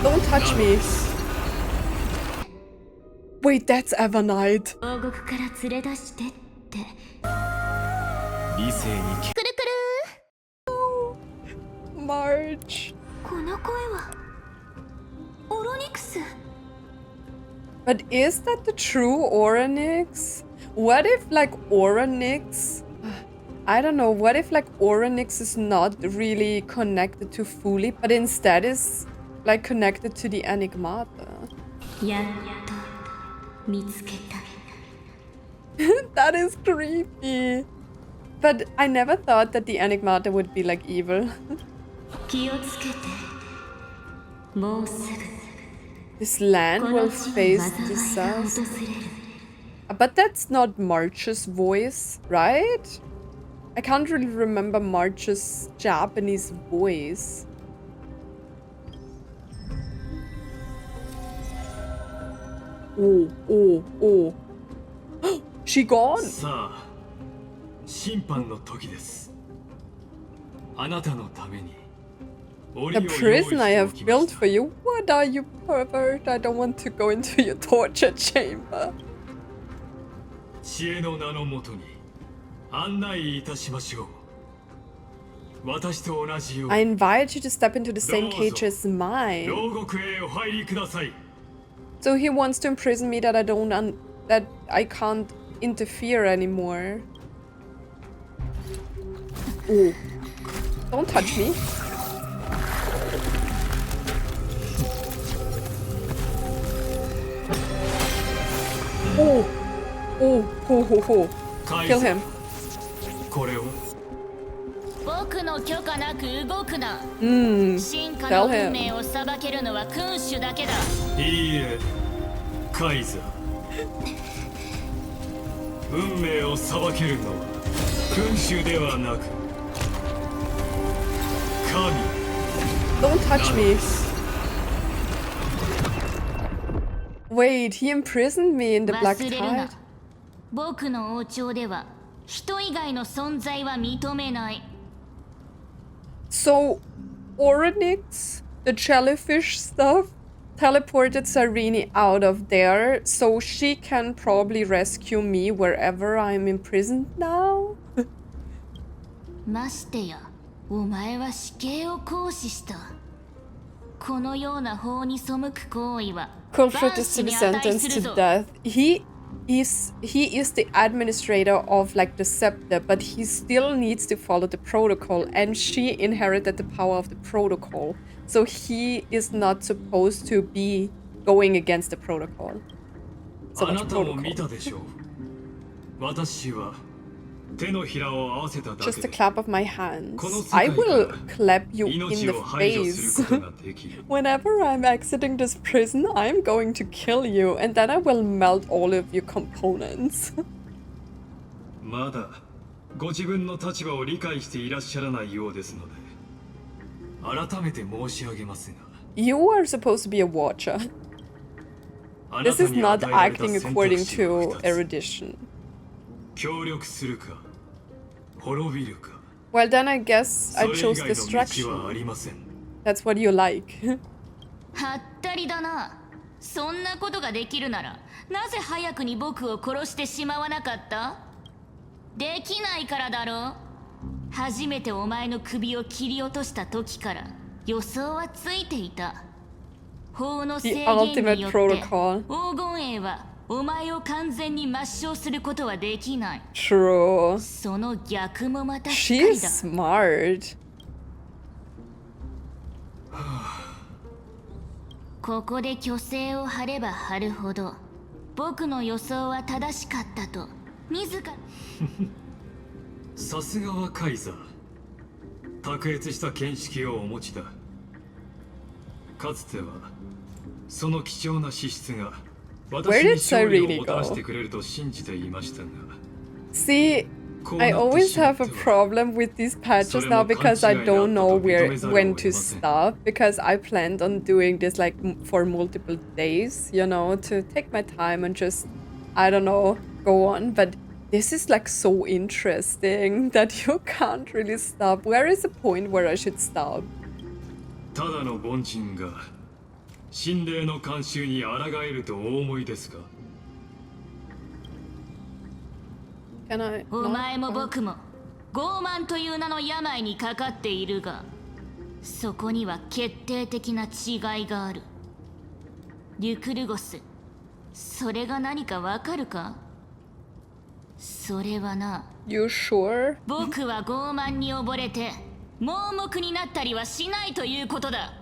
Don't touch me. Wait, that's EVERNIGHT. March. But is that the true Orynyx? What if like Orynyx? I don't know, what if like Orynyx is not really connected to Fuli, but instead is like connected to the Enigmata? That is creepy. But I never thought that the Enigmata would be like evil. This land will face disaster. But that's not March's voice, right? I can't really remember March's Japanese voice. Oh, oh, oh. She gone? The prison I have built for you? What are you, pervert? I don't want to go into your torture chamber. I invite you to step into the same cage as mine. So he wants to imprison me that that I can't interfere anymore. Oh. Don't touch me. Oh. Oh, ho, ho, ho. Kill him. Tell him. Don't touch me. Wait, he imprisoned me in the Black Tide. So, Orynyx, the jellyfish stuff, teleported Sarini out of there, so she can probably rescue me wherever I'm imprisoned now? Culprit is to be sentenced to death. He is the administrator of like the scepter, but he still needs to follow the protocol, and she inherited the power of the protocol, so he is not supposed to be going against the protocol. So much protocol. Just a clap of my hands. I will clap you in the face. Whenever I'm exiting this prison, I'm going to kill you, and then I will melt all of your components. You are supposed to be a watcher. This is not acting according to erudition. Well, then I guess I chose destruction. That's what you like. The ultimate protocol. True. She's smart. Where did Sarini go? See, I always have a problem with these patches now because I don't know when to stop, because I planned on doing this like for multiple days, you know, to take my time and just, I don't know, go on. But this is like so interesting that you can't really stop. Where is the point where I should stop? 神霊の慣習に抗えるとお思いですか？ Can I お前も僕も傲慢という名の病にかかっているが、そこには決定的な違いがある。リュクルゴス、それが何かわかるか？それはな、 You sure? 僕は傲慢に溺れて盲目になったりはしないということだ。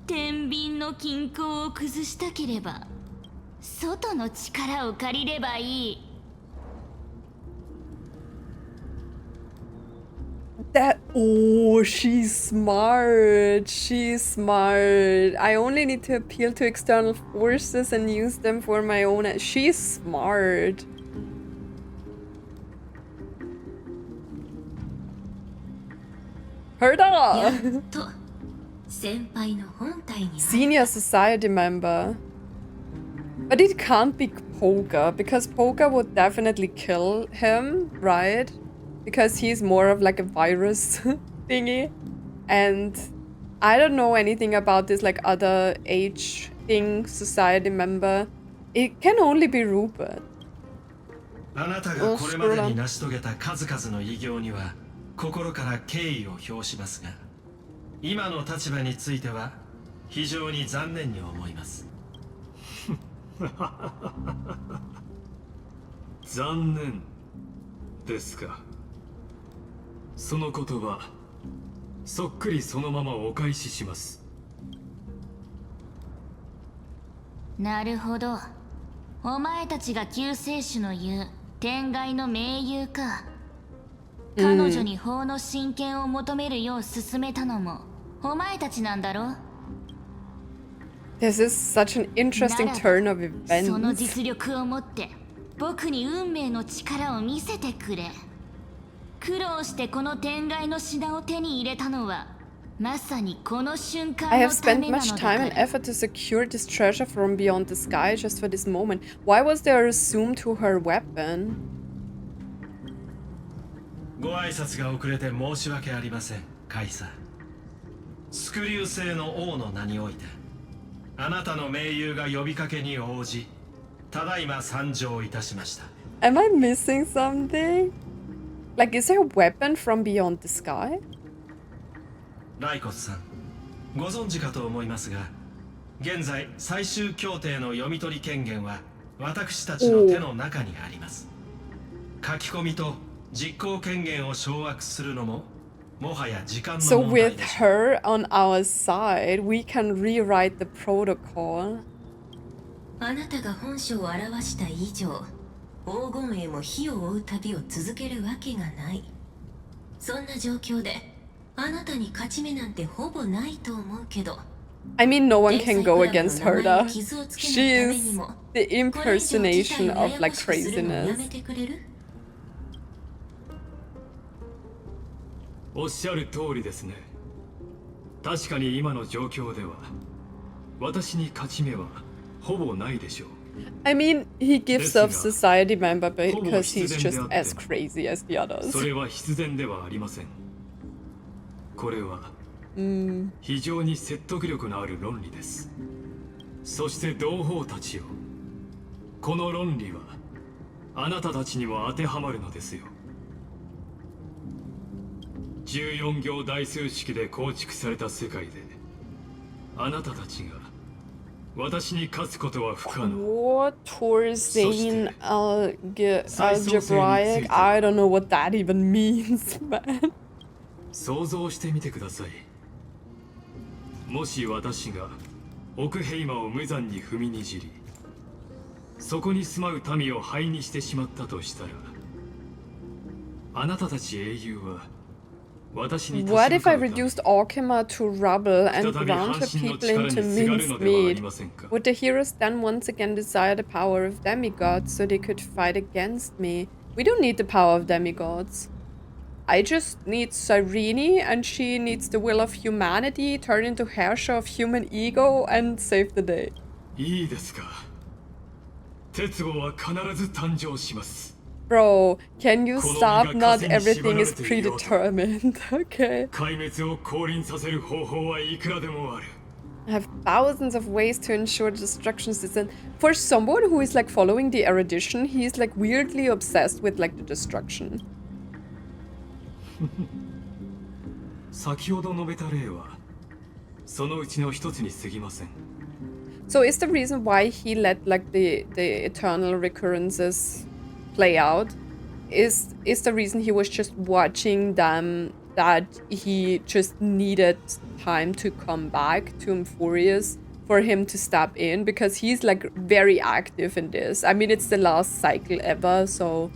天秤の均衡を崩したければ外の力を借りればいい。 That oh, she's smart. She's smart. I only need to appeal to external forces and use them for my own. She's smart. Heard her. と先輩の本体には Senior society member. But it can't be Poker, because Poker would definitely kill him, right? Because he's more of like a virus thingy. And I don't know anything about this like other age thing society member. It can only be Rupert. あなたがこれまでに成し遂げた数々の偉業には心から敬意を表しますが、今の立場については非常に残念に思います。残念ですか。その言葉、そっくりそのままお返しします。なるほど。お前たちが救世主の言う天外の盟友か。彼女に法の親権を求めるよう勧めたのもお前たちなんだろ。 This is such an interesting turn of その events. 実力を持って僕に運命の力を見せてくれ。苦労してこの天外の品を手に入れたのはまさにこの瞬間 I の have た spent めな much のだ time か and ら。 effort to secure this treasure from beyond the sky just for this moment. Why was there a zoom to her weapon? ご挨拶が遅れて申し訳ありません、カイサー。スクリュー星の王の名において、あなたの盟友が呼びかけに応じ、ただいま参上いたしました。Am I missing something? Like, is there a weapon from beyond the sky? ライコスさん、ご存知かと思いますが、現在最終協定の読み取り権限は私たちの手の中にあります。書き込みと実行権限を掌握するのももはや時間 So の問題 with でしょう。 her on our side, we can rewrite the protocol. あなたが本書を表した以上、黄金へも火を追う旅を続けるわけがない。そんな状況であなたに勝ち目なんてほぼないと思うけど。 I mean, no one can go against Herda. She is the impersonation of like craziness. おっしゃる通りですね。確かに今の状況では私に勝ち目はほぼないでしょう。 I mean, he gives off society member because he's just as crazy as the others. それは必然ではありません。これは非常に説得力のある論理です。そして同胞たちよ、この論理はあなたたちにも当てはまるのですよ。14行代数式で構築された世界であなたたちが私に勝つことは不可能。 What Torzane algebraic? I don't know what that even means, man. 想像してみてください。もし私が奥ヘイマを無残に踏みにじり、そこに住まう民を灰にしてしまったとしたら、あなたたち英雄は私に立ち向かう What if I ため reduced Orkima to rubble and ground her people into mincemeat? Would the heroes then once again desire the power of demigods so they could fight against me? We don't need the power of demigods. I just need Cyrene, and she needs the will of humanity, turn into Herrscher of human ego, and save the day. いいですか。鉄語は必ず誕生します。 Bro, can you stop? Not everything is predetermined. Okay. 壊滅を降臨させる方法はいくらでもある。I have thousands of ways to ensure destruction system. For someone who is like following the erudition, he's like weirdly obsessed with like the destruction. 先ほど述べた例はそのうちの一つに過ぎません。 So is the reason why he let like the eternal recurrences play out is the reason he was just watching them, that he just needed time to come back to Emphorius for him to step in, because he's like very active in this. I mean, it's the last cycle ever, so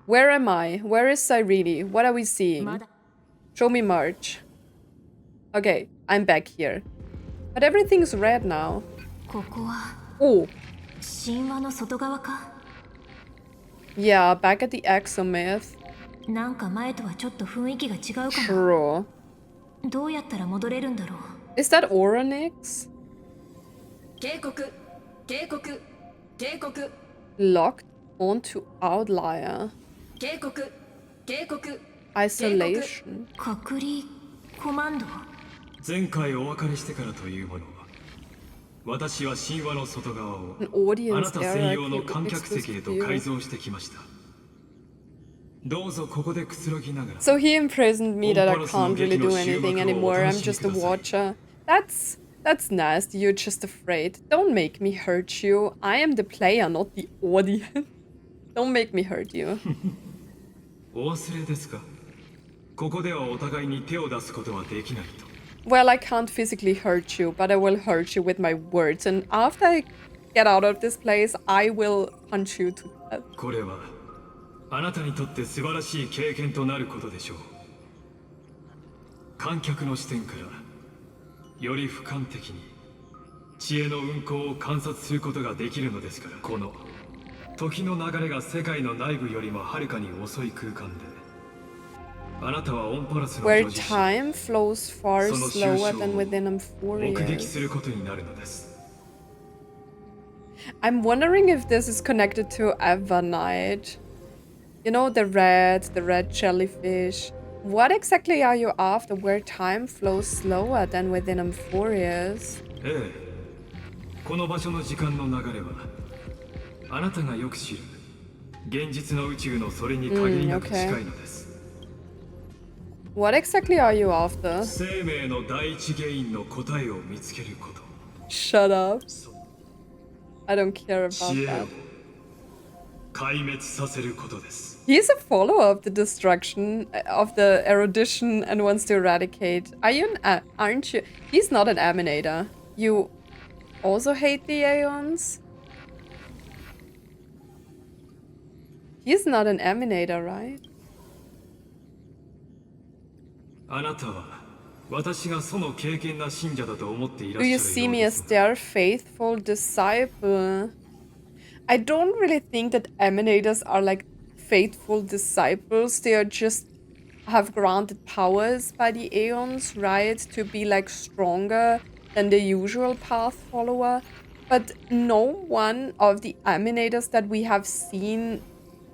where am I? Where is Cyrene? What are we seeing? Show me March. Okay, I'm back here. But everything's red now. ここは Oh, 神話の外側か。 yeah, back at the Exomyth. なんか前とはちょっと雰囲気が違うかも。 True. どうやったら戻れるんだろう。 Is that Oronix? 警告、警告、警告、 Locked onto Outlier. 警告、警告。 Isolation. 隔離コマンド。前回お別れしてからというもの、私は神話の外側を An あ audience なた専用の area 観客席へ exclusive と view. 改造してきました。どうぞここでくつろぎながら。 So he imprisoned me that I can't really do anything anymore. I'm just a watcher. That's nasty. You're just afraid. Don't make me hurt you. I am the player, not the audience. Don't make me hurt you. お忘れですか。ここではお互いに手を出すことはできないと。 Well, I can't physically hurt you, but I will hurt you with my words. And after I get out of this place, I will punch you to death. これはあなたにとって素晴らしい経験となることでしょう。観客の視点からより俯瞰的に知恵の運行を観察することができるのですから。この時の流れが世界の内部よりもはるかに遅い空間で、あなたはオンパラスの Where 女子 time flows far その収 slower 集 than を within 目撃 Emphorius. することになるのです。 I'm wondering if this is connected to EVERNIGHT. You know, the red jellyfish. What exactly are you after where time flows slower than within Emphorius? ええ、この場所の時間の流れはあなたがよく知る現実の宇宙のそれに限りなく近いのです。 What exactly are you after? 生命の第一原因の答えを見つけること。 Shut up. I don't care about 知恵を that. 壊滅させることです。 He's a follower of the destruction of the erudition and wants to eradicate. Are you aren't you? He's not an emanator. You also hate the Aeons? He's not an emanator, right? あなたは私がその敬虔な信者だと思っていら Do っ you しゃ see る me ようで as す。 their faithful disciple? I don't really think that emanators are like faithful disciples. They are just have granted powers by the Aeons, right? To be like stronger than the usual path follower. But no one of the emanators that we have seen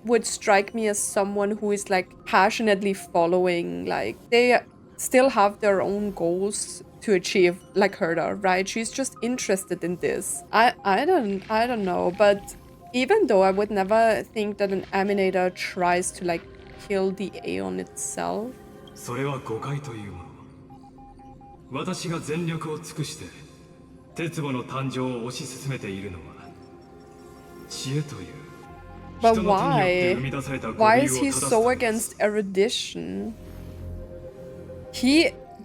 would strike me as someone who is like passionately following. Like they still have their own goals to achieve, like Herda, right? She's just interested in this. I don't know, but even though I would never think that an emanator tries to like kill the Aeon itself. それは誤解というもの。私が全力を尽くして鉄母の誕生を推し進めているのは知恵という But 人の手によって生み why? 出された Why 語 is 彙を he 正す so ためで against す。 erudition?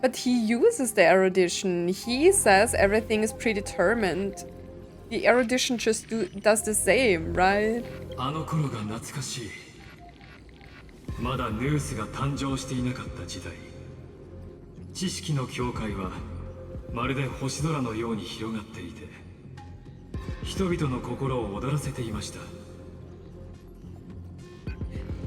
But he uses the erudition. He says everything is predetermined. The erudition just does the same, right? あの頃が懐かしい。まだヌースが誕生していなかった時代、知識の境界はまるで星空のように広がっていて、人々の心を躍らせていました。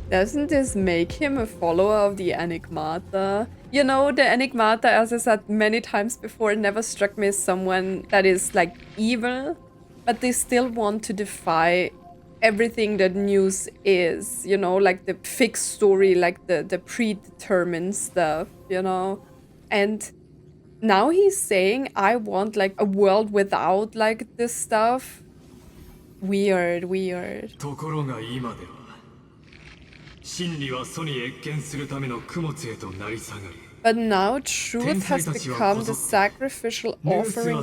Doesn't this make him a follower of the Enigmata? You know, the Enigmata, as I said many times before, never struck me as someone that is like evil, but they still want to defy everything that news is, you know, like the fixed story, like the predetermined stuff, you know? And now he's saying I want like a world without like this stuff. Weird, weird. ところが今では真理は祖に謁見するための供物へとなり下がり But now truth has become the sacrificial offering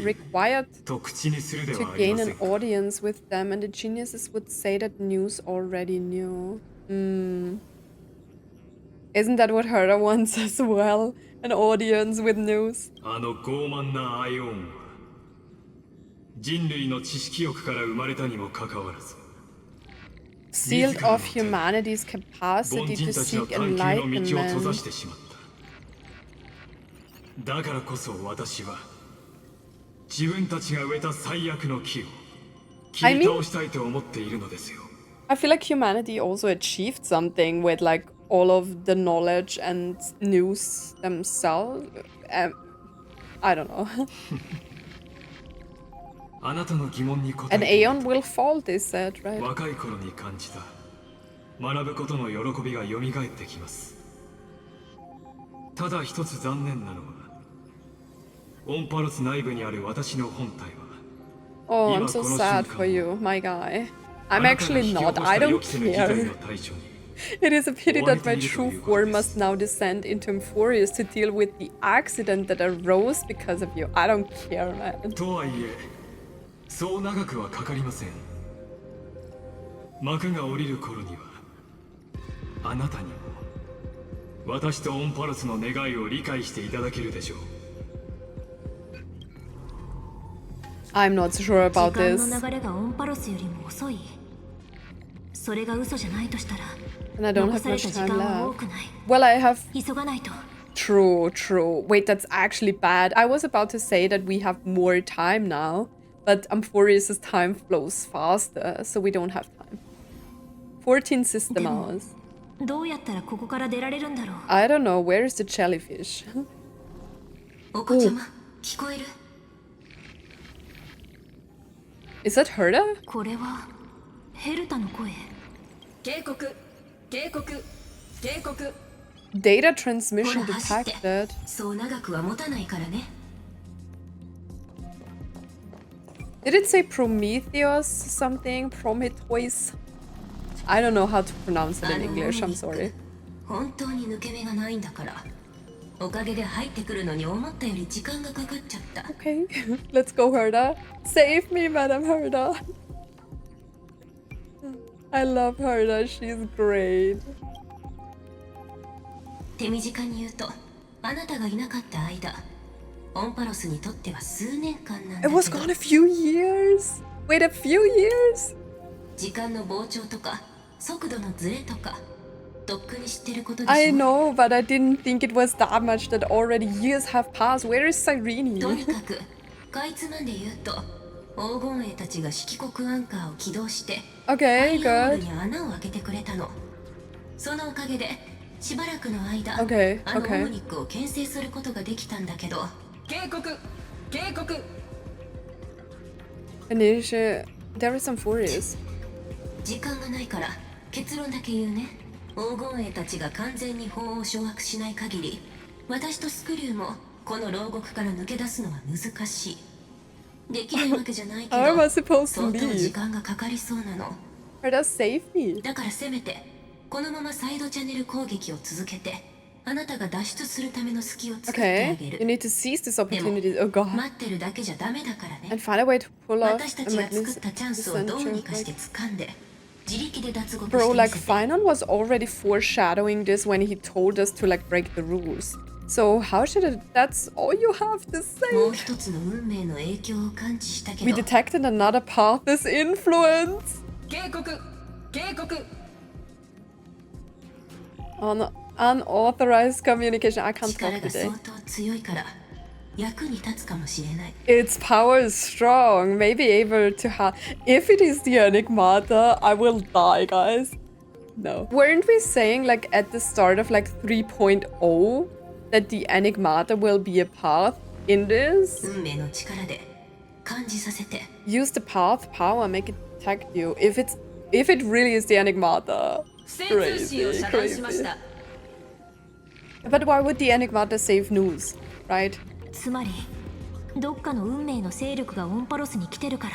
required と口にするで to はあり gain ませ an んか audience with them, and the geniuses would say that news already knew. Isn't that what Herda wants as well? An audience with news? あの傲慢なアイオンは人類の知識欲から生まれたにもかかわらず Sealed off humanity's capacity 凡 to 人たちの seek 探求の道を閉ざ enlightenment. してしまっただからこそ私は自分たちが植えた最悪の木を切り倒したいと思っているのですよ I feel like humanity also achieved something with like all of the knowledge and news themselves. I don't know. あなたの疑問に答 An えて aeon will fall, they said, right? 若い頃に感じた学ぶことの喜びが蘇ってきますただ一つ残念なのはオンパロス内部にある私の本体は Oh, I'm so sad for you, my guy. I'm actually not. I don't care. It is a pity that my true form must now descend into Emphorius to deal with the accident that arose because of you. I don't care, man. とはいえそう長くはかかりません幕が降りる頃にはあなたにも私とオンパロスの願いを理解していただけるでしょう I'm not sure about 時間 this. の流れがオンパロスよりも遅い。それが嘘じゃないとしたら、 And I don't 残 have され much た時 time 間は多 left. くない。 Well, I have... 急がないと。 True, true. Wait, that's actually bad. I was about to say that we have more time now, but Emphorius' time flows faster, so we don't have time. 14 system hours. どうやったらここから出られるんだろう。 I don't know. Where is the jellyfish? お子ちゃま、聞こえる？ Is that Herda? これはヘルタの声。警告、警告、警告。 Data transmission ほら走って detected. そう長くは持たないからね。 Did it say Prometheus something? Prometheus? I don't know how to pronounce it in English. I'm sorry. 本当に抜け目がないんだから。おかげで入ってくるのに思ったより時間がかかっちゃった。 Okay, let's go, Herda. Save me, Madam Herda. I love Herda. She's great. 手短に言うと、あなたがいなかった間、オンパロスにとっては数年間なんだ It けど、 was gone a few years. Wait, a few years? 時間の膨張とか速度のズレとか、とっくに知ってることでしょ。 I know, but I didn't think it was that much that already years have passed. Where is とに Cyrene? かくかいつまんで言うと、黄金衛たちが色黒アンカーを起動して Okay, 太陽 good. に穴を開けてくれたの。そのおかげでしばらくの間、 Okay, あのオ okay. ムニックを牽制することができたんだけど、警告、警告。 Initial. There is some Furious. 時間がないから結論だけ言うね。黄金衛たちが完全に法を掌握しない限り、私とスクリューもこの牢獄から抜け出すのは難しい。できないわけじゃないけ How am I ど、 supposed to 相当時 leave? 間がかかりそうなの。 Herda, save me. だからせめてこのままサイドチャンネル攻撃を続けて、あなたが脱出するための隙を作ってあ Okay, げ you る。 need to seize this でも opportunity. Oh god. 待ってるだけじゃダメだからね。 And find a way to pull off 私た a ちが作ったチャンスをどうにかして magnificent. 掴んで、自力で脱獄 Bro, してみ like せて。 Finon was already foreshadowing this when he told us to like break the rules. So how should it? That's all you have to もう say. 一つの運命の影響を感知したけ We ど、 detected another path. This influence. 警告、警告。 Unauthorized communication. I can't 力 talk が today. 相当強いから役に立つかもしれない。 Its power is strong. Maybe able to have. If it is the Enigmata, I will die, guys. No. Weren't we saying like at the start of like 3.0 that the Enigmata will be a path in this? 運命の力で感じさせて。 Use the path power, make it detect you. If it really is the Enigmata. 不正通信を遮断しまし Crazy. た。 But why would the Enigmata save news, right? つまりどっかの運命の勢力がオンパロスに来てるから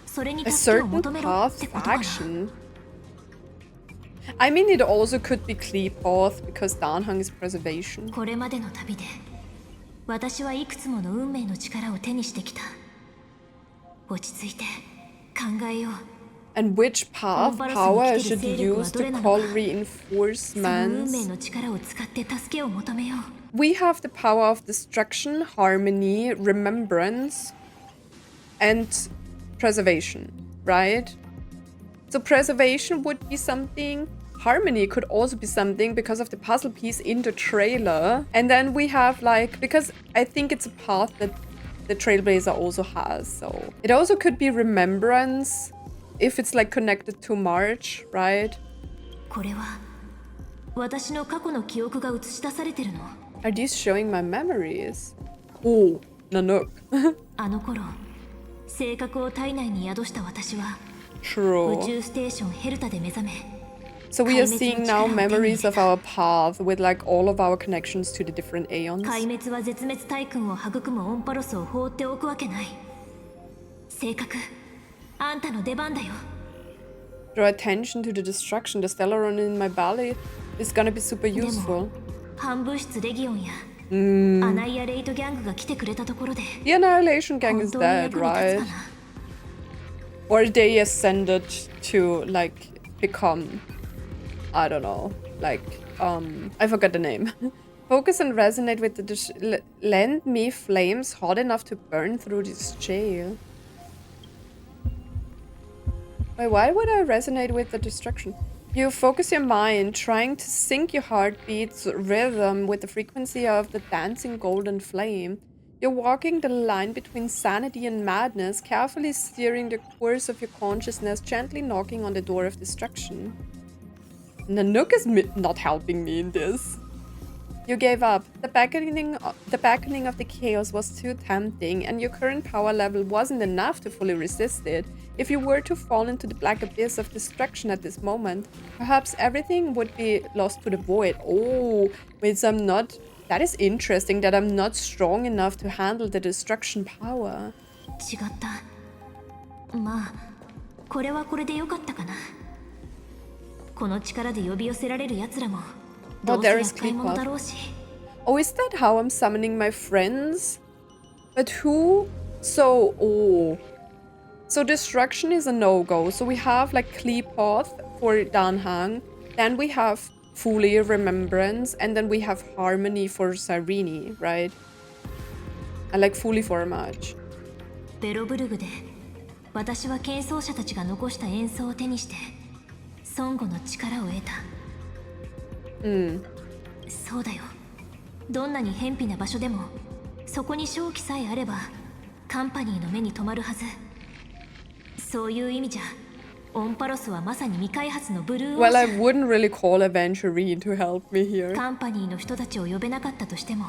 それに A 助けを certain 求めろ path ってことかな。 faction. I mean, it also could be Kleepath because Danhang is preservation. これまでの旅で私はいくつもの運命の力を手にしてきた。落ち着いて考えよう。 And which path power I should use to call reinforcements? We have the power of destruction, harmony, remembrance, and preservation, right? So preservation would be something. Harmony could also be something because of the puzzle piece in the trailer. And then we have like, because I think it's a path that the Trailblazer also has. So it also could be remembrance. If it's like connected to March, right? これは私の過去の記憶が映し出されてるの。 Are these showing my memories? Oh, Nanook. あの頃、性格を体内に宿した私は True. 宇宙ステーションヘルタで目覚め。 So we are seeing now memories of our path with like all of our connections to the different aeons. 壊滅は絶滅大君を育むオンパロスを放っておくわけない。性格。 あんたの出番だよ。 Draw attention to the destruction. The Stellaron in my belly is gonna be super useful. 反物質レギオンやアナイアレイトギャングが来てくれたところで The Annihilation Gang is dead, right? Or they ascended to like become, I don't know, like I forgot the name. Focus and resonate with the lend me flames hot enough to burn through this jail. Wait, why would I resonate with the destruction? You focus your mind, trying to sync your heartbeat's rhythm with the frequency of the dancing golden flame. You're walking the line between sanity and madness, carefully steering the course of your consciousness, gently knocking on the door of destruction. Nanook is not helping me in this. You gave up. The beckoning of the chaos was too tempting, and your current power level wasn't enough to fully resist it. If you were to fall into the black abyss of destruction at this moment, perhaps everything would be lost to the void. Oh, wait, so I'm not... That is interesting, that I'm not strong enough to handle the destruction power. 違った。まあ、これはこれで良かったかな。この力で呼び寄せられる奴らも、どうせ厄介者だろうし。Oh, is that how I'm summoning my friends? But who? So, oh. So destruction is a no-go. So we have like Kleepath for Danhang. Then we have Fuli, Remembrance. And then we have Harmony for Sarini, right? I like Fuli for a match. ベロブルグで私は剣奏者たちが残した演奏を手にして孫悟の力を得た。そうだよ。どんなに偏僻な場所でもそこに勝機さえあればカンパニーの目に留まるはず。そういう意味じゃオンパロスはまさに未開発のブルーオーシャン。 Well, I wouldn't really call Aventurine to help me here. カンパニーの人たちを呼べなかったとしても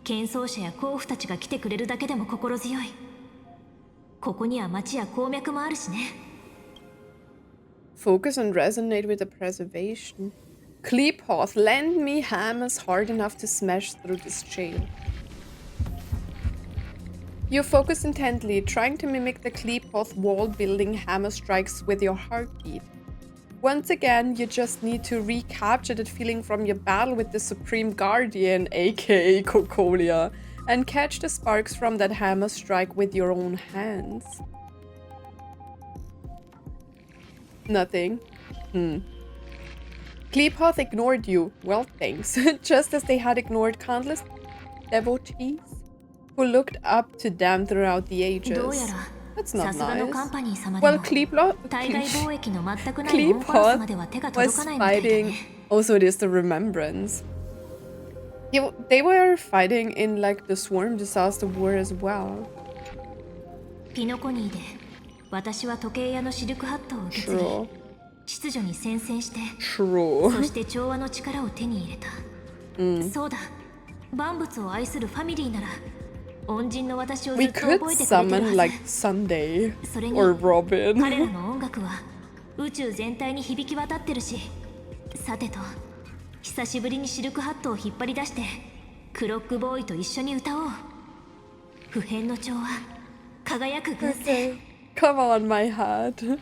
剣奏者や甲府たちが来てくれるだけでも心強い。ここには町や鉱脈もあるしね。 Focus and resonate with the preservation. Kleepath, lend me hammers hard enough to smash through this jail. You focus intently, trying to mimic the Kleepath wall-building hammer strikes with your heartbeat. Once again, you just need to recapture that feeling from your battle with the Supreme Guardian, aka Cocolia, and catch the sparks from that hammer strike with your own hands. Nothing. Kleepath ignored you. Well, thanks. Just as they had ignored countless devotees who looked up to them throughout the ages. That's not nice. Well, Kleepath was fighting... Also, it is the Remembrance. They were fighting in, like, the Swarm Disaster War as well. ピノコニーで私は時計屋のシルクハットを受け継ぎ秩序に宣戦してそして調和の力を手に入れた。そうだ、万物を愛するファミリーなら恩人の私をずっと覚えてくれてるはず。 We could summon like Sunday or Robin. 彼らの音楽は宇宙全体に響き渡ってるし、さてと久しぶりにシルクハットを引っ張り出してクロックボーイと一緒に歌おう。不変の調和、輝く群生。 Come on, my heart.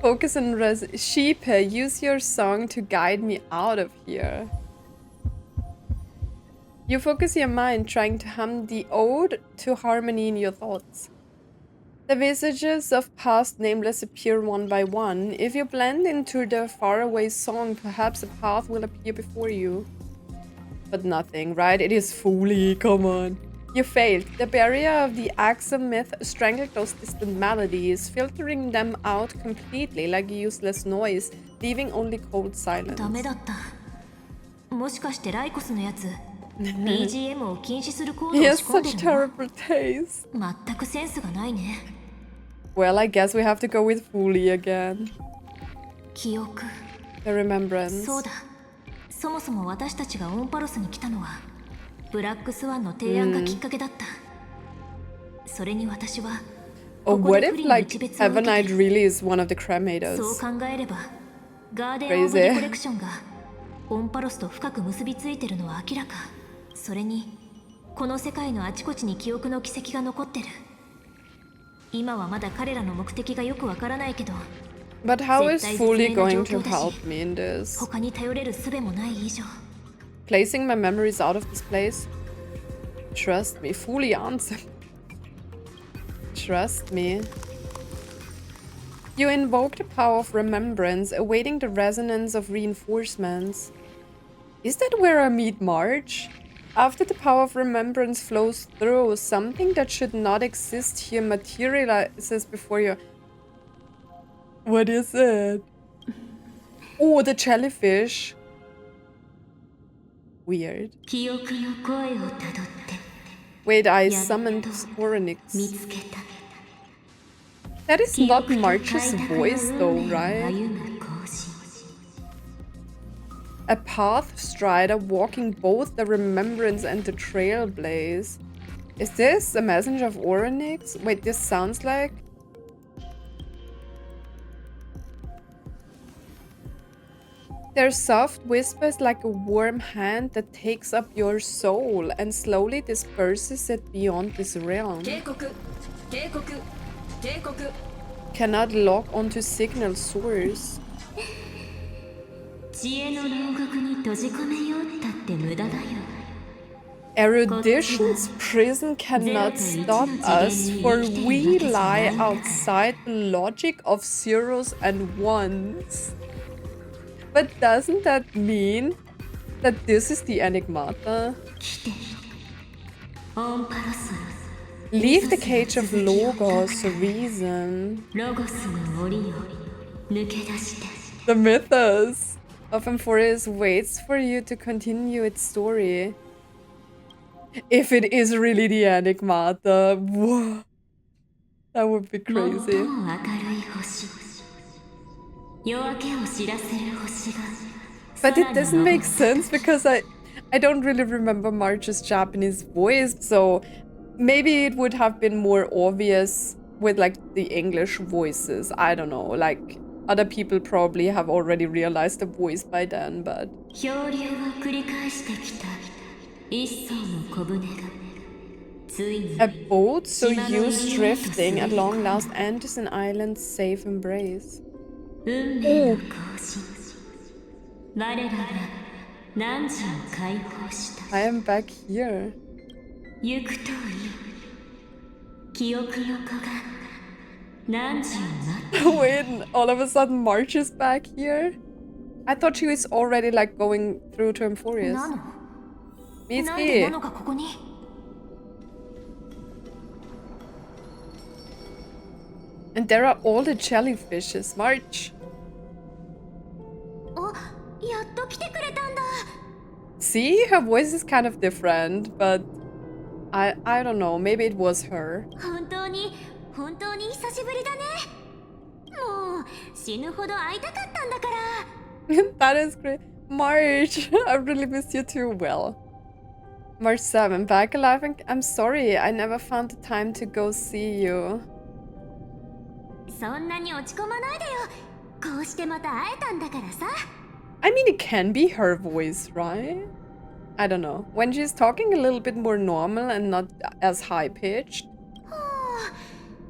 Focus on Sheep, use your song to guide me out of here. You focus your mind, trying to hum the ode to harmony in your thoughts. The visages of past nameless appear one by one. If you blend into the faraway song, perhaps a path will appear before you. But nothing, right? It is Fuli, come on. You failed. The barrier of the Exomyth strangled those distant melodies, filtering them out completely like a useless noise, leaving only cold silence. ダメだった。もしかしてライコスのやつ、BGM を禁止するコードを He 仕 has 込んで such るの？ terrible taste. 全くセンスがないね。Well, I guess we have to go with Fuli again. 記憶。The remembrance. そうだ。そもそも私たちがオンパロスに来たのは、ブラックスワンの提案がきっかけだった。それに私は、Oh, ここ what で if フリに like 一別を受け EVERNIGHT て、 really is one of the cremators? そう考えれば、ガーデン・オブ・リコレクションがオンパロスと深く結びついてるのは明らか。それに、この世界のあちこちに記憶の軌跡が残ってる。今はまだ彼らの目的がよくわからないけど、 But how is Fuli going to help me in this? 他に頼れる術もない以上。 Placing my memories out of this place? Trust me, Fuli answer. Trust me. You invoke the power of remembrance, awaiting the resonance of reinforcements. Is that where I meet March? After the power of remembrance flows through, something that should not exist here materializes before you. What is it? Oh, the jellyfish. Weird. 記憶の声をたどって Wait, I summoned Oryx. 見つけた。 That is not March's voice though, right? 歩む行進。 A path strider walking both the remembrance and the trailblaze. Is this a messenger of Oryx? Wait, this sounds like... Their soft whispers like a warm hand that takes up your soul and slowly disperses it beyond this realm. 警告警告警告 Cannot lock onto signal source. 知恵の牢獄に閉じ込めようったって無駄だよ。 Erudition's prison cannot stop us, for we lie outside the logic of zeros and ones. But doesn't that mean that this is the Enigmata? 来て。オンパロス。 Leave the cage of Logos, reason. ロゴスの檻を抜け出して。 The mythos of Amphorius waits for you to continue its story. If it is really the Enigmata, whoa, that would be 最 crazy. も明るい星。夜明けを知らせる星が。 But it doesn't make sense because I don't really remember March's Japanese voice, so maybe it would have been more obvious with like the English voices. I don't know, like other people probably have already realized the voice by then, but 漂流を繰り返してきた一艘の小舟がついに a boat so used drifting at long last enters an island's safe embrace. 運命の行進。我らが汝を解放した。 I am back here. 行くといい。記憶の子が汝を待って。 Wait, all of a sudden March is back here? I thought she was already like going through to Amphorius. なの？ It's なんで me. なのかここに？ And there are all the jellyfishes. March. あ、やっと来てくれたんだ。 See, her voice is kind of different, but I don't know. Maybe it was her. 本当に久しぶりだね。もう死ぬほど会いたかったんだから。 That is great. March, I really miss you too. Well, March 7, back alive. And I'm sorry, I never found the time to go see you. そんなに落ち込まないでよ。こうしてまた会えたんだからさ。 I mean, it can be her voice, right? I don't know. When she's talking a little bit more normal and not as high-pitched.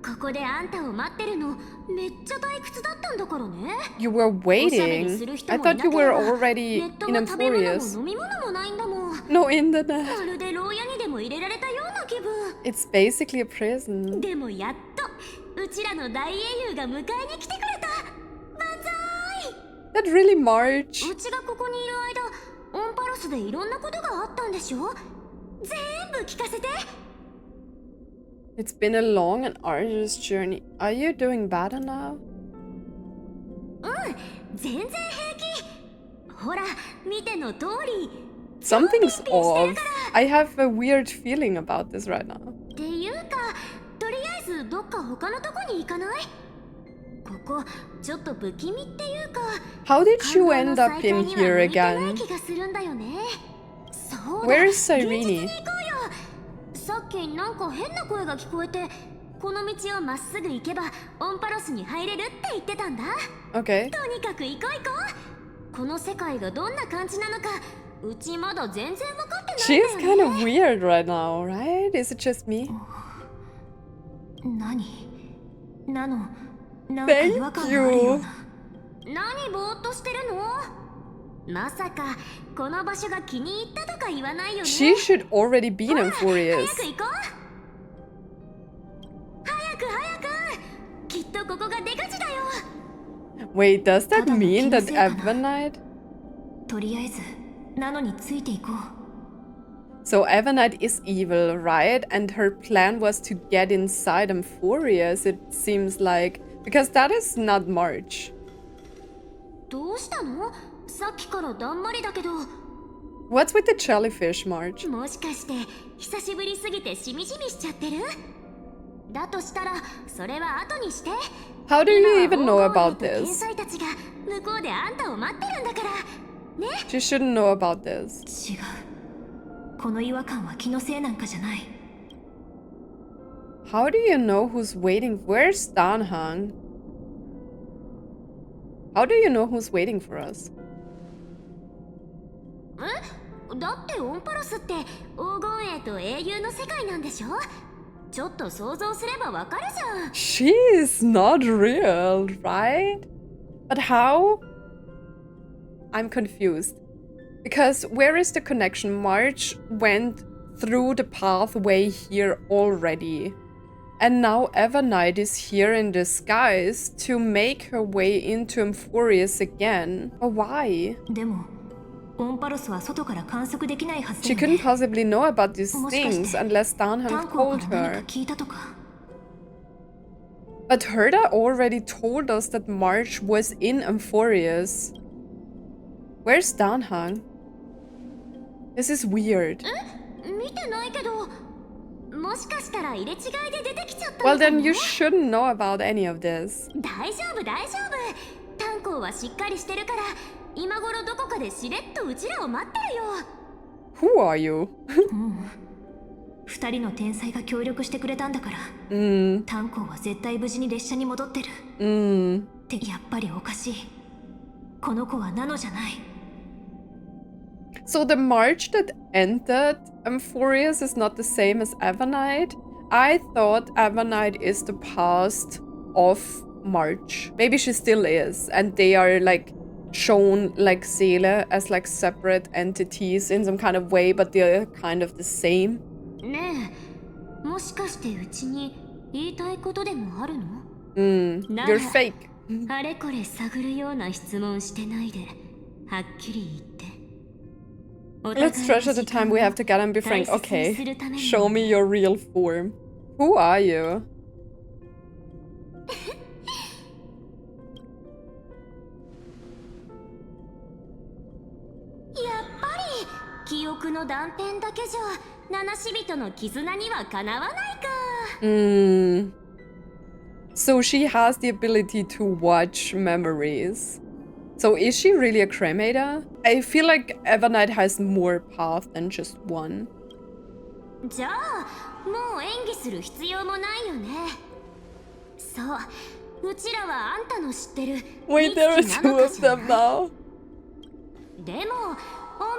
ここであんたを待ってるのめっちゃ退屈だったんだからね。 You were waiting. I thought you were already in Emporius. No internet. It's basically a prison. でもやっとうちらの大英雄が迎えに来てくれた。万歳。 That really March. うちがここにいる間、オンパロスでいろんなことがあったんでしょ。全部聞かせて。 It's been a long and arduous journey. Are you doing better now? 全然平気。ほら、見ての通り。 Something's off. I have a weird feeling about this right now. っていうか、とりあえずどっか他のとこに行かない？ここちょっと不気味っていうか。 How did you end up in here again? 気がするんだよね。そうだ。 Where is Irene? さっきなんか変な声が聞こえて、この道をまっすぐ行けばオンパロスに入れるって言ってたんだ。Okay. とにかく行こう行こう。この世界がどんな感じなのか、うちまだ全然分かってないんだよね。 She's kind of weird right now, right? Is it just me? 何？なんか違和感があるような。何ぼーっとしてるの？まさかこの場所が気に入ったとか言わないよね。 She should already be in Emporius. 早く行こう。早く早く。きっとここが出口だよ。 Wait, does that mean that EVERNIGHT? とりあえずなのについていこう。 So EVERNIGHT is evil, right? And her plan was to get inside Emporius, it seems like. Because that is not March. どうしたの？さっきからだんまりだけど。 What's with the jellyfish, March? もしかして久しぶりすぎてしみじみしちゃってる？だとしたらそれは後にして。 How do you even know about this? 天才たちが向こうであんたを待ってるんだからね。 She shouldn't know about this. 違う。この違和感は気のせいなんかじゃない。 How do you know who's waiting? Where's Danhang? How do you know who's waiting for us? だってオンパロスって黄金栄と英雄の世界なんでしょ？ちょっと想像すればわかるじゃん。 She's not real, right? But how? I'm confused. Because where is the connection? March went through the pathway here already. And now EVERNIGHT is here in disguise to make her way into Emporius again. But why? でもオンパロスは外から観測できないはずだ She よね。 couldn't possibly know about these things unless Danhang 炭鉱 told から何か her. 聞いたとか。 But Herda already told us that March was in Emporius. Where's Danhang? This is weird. 見てないけど、もしかしたら入れ違いで出てきちゃったの Well, かも then you shouldn't know about any of this. 大丈夫大丈夫。炭鉱はしっかりしてるから、今頃どこかでしれっとうちらを待ってるよ。 Who are you? 二人の天才が協力してくれたんだから。炭鉱は絶対無事に列車に戻ってる。ってやっぱりおかしい。この子はナノじゃない。 So the March that entered Emporius is not the same as EVERNIGHT? I thought EVERNIGHT is the past of March. Maybe she still is, and they are like shown like SAAAAD as like separate entities in some kind of way, but they're kind of the same. ねえ、もしかしてうちに言いたいことでもあるの？ You're fake. あれこれ探るような質問してないで、はっきり言って。 Let's treasure the time we have together and be frank. Okay, show me your real form. Who are you? やっぱり記憶の断片だけじゃ七死人の絆にはかなわないか。So she has the ability to watch memories. So is she really a cremator? I feel like EVERNIGHT has more path than just one. じゃあもう演技する必要もないよね。そう、うちらはあんたの知ってる Wait, there are two of them now. でもオン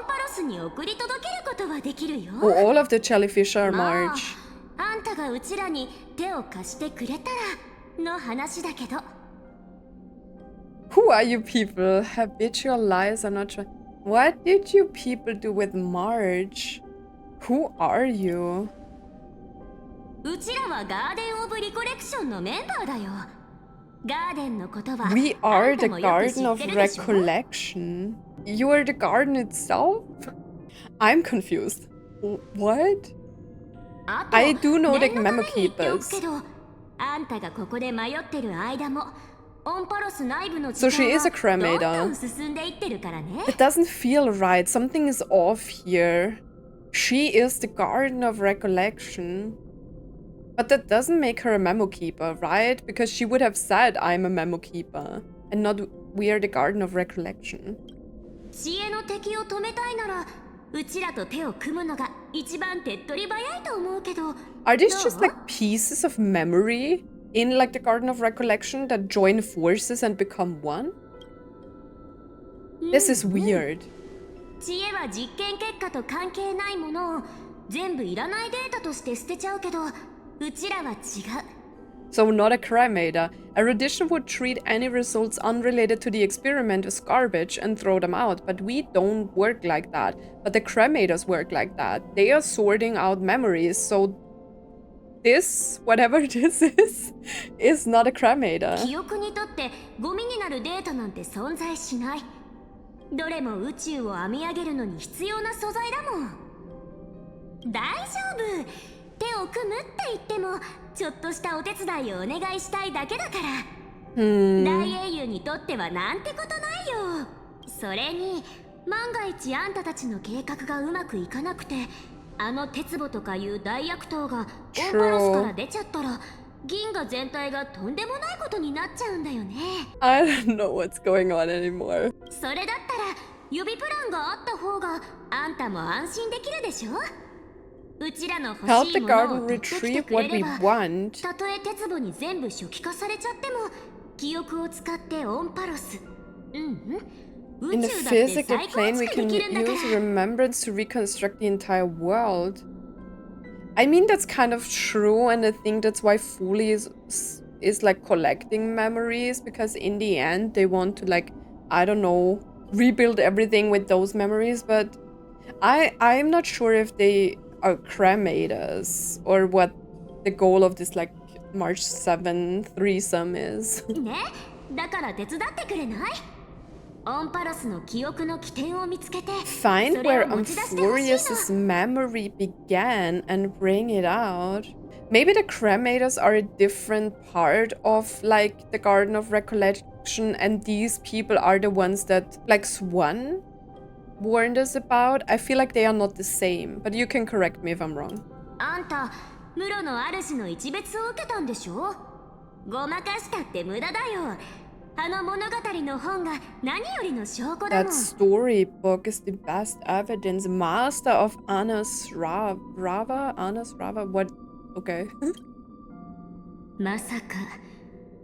パロススに送り届けることはできるよ。 Oh, all of the jellyfish are まあ March. あんたがうちらに手を貸してくれたらの話だけど。 Who are you people? Habitual lies are not true. What did you people do with March? Who are you? うちらはガーデン・オブ・リコレクションのメンバーだよ。ガーデンのことは We あ are ん the たもよく知 Garden っ of てるでしょ。 Recollection. You are the garden itself? I'm confused. What? あと I do know the 念のため memo に言っておく keepers. けど、あんたがここで迷ってる間もオンパロス内部の So 時 she 間 is a はどんど cremator. ん進んでいってるからね。 It doesn't feel right. Something is off here. She is the Garden of Recollection. But that doesn't make her a memo keeper, right? Because she would have said, I'm a memo keeper. And not, we are the Garden of Recollection. 知恵の敵を止めたいなら、うちらと手を組むのが一番手っ取り早いと思うけど。 Are these どう？ just like pieces of memory in like the Garden of Recollection that join forces and become one? This is weird. 知恵は実験結果と関係ないものを全部いらないデータとして捨てちゃうけど、うちらは違う。 So not a cremator. Erudition would treat any results unrelated to the experiment as garbage and throw them out, but we don't work like that. But the cremators work like that. They are sorting out memories, so this, whatever this is not a cremator. 記憶にとってゴミになるデータなんて存在しない。どれも宇宙を編み上げるのに必要な素材だもん。大丈夫。手を組むって言ってもちょっとしたお手伝いをお願いしたいだけだから。大英雄にとってはなんてことないよ。それに万が一あんたたちの計画がうまくいかなくて、あの鉄棒とかいう大悪党がオンパロスから出ちゃったら、銀河全体がとんでもないことになっちゃうんだよね。 I don't know what's going on anymore. それだったら予備プランがあった方があんたも安心できるでしょ。うちらの欲 Help し the いもの garden を取ってきて retrieve くれ what we れば、 want. たとえ鉄棒に全部初期化されちゃっても記憶を使ってオンパロス。宇 In the 宙だって physical 再構 plane, we 築 can できるんだか use ら。 remembrance to reconstruct the entire world. I mean, that's kind of true, and I think that's why Fuli is like collecting memories, because in the end they want to, like, I don't know, rebuild everything with those memories. But I'm not sure if they are cremators or what the goal of this like March 7 threesome is. ね、だから手伝ってくれない？オンパロスの記憶の起点を見つけて、 Find それ where を持ち出してほしい Amphorius's の。 memory began and bring it out. Maybe the cremators are a different part of like the Garden of Recollection, and these people are the ones that like Swan warned us about. I feel like they are not the same, but you can correct me if I'm wrong. あんた、室の主の一別を受けたんでしょ？ごまかしたって無駄だよ。あの物語の本が何よりの証拠だも That ん。 storybook is the best evidence. Master of Anas Rava? Anas Rava? What? Okay. まさか、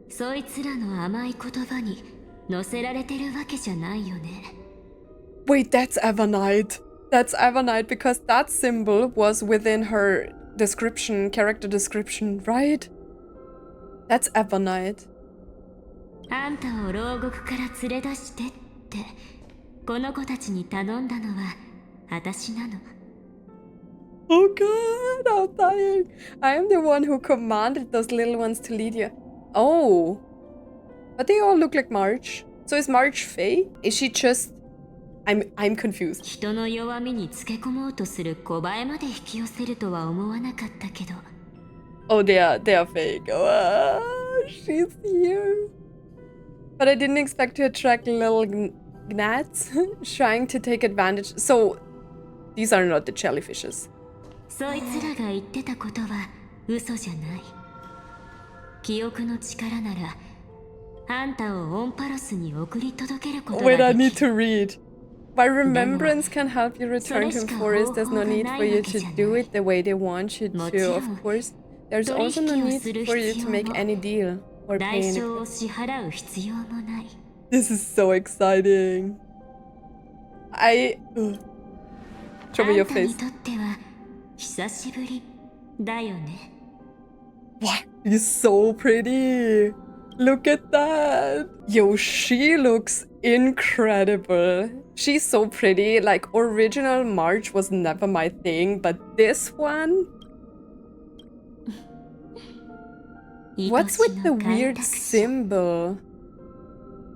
そいつらの甘い言葉に乗せられてるわけじゃないよね。 Wait, that's EVERNIGHT. That's EVERNIGHT because that symbol was within her description, character description, right? That's EVERNIGHT. あんたを牢獄から連れ出してって、この子たちに頼んだのは私なの。 Oh god, I'm dying. I am the one who commanded those little ones to lead you. Oh. But they all look like March. So is March Faye? Is she just... I'm confused. 人の弱みにつけ込もうとする小バエまで引き寄せるとは思わなかったけど。 Oh, they are fake. Oh, she's here. But I didn't expect to attract little gnats trying to take advantage. So, these are not the jellyfishes. そいつらが言ってたことは嘘じゃない。記憶の力なら、あんたをオンパロスに送り届けることが Wait, で I き need る。 to read. While remembrance can help you return to forest, there's no need for you to do it the way they want you to. Of course, there's also no need for you to make any deal or 代 pay 償 any. を支払う必要もない。 This is so exciting. Show me your face. What? She's so pretty. Look at that. Yo, she looks incredible. She's so pretty. Like, original March was never my thing, but this one? What's with the weird symbol?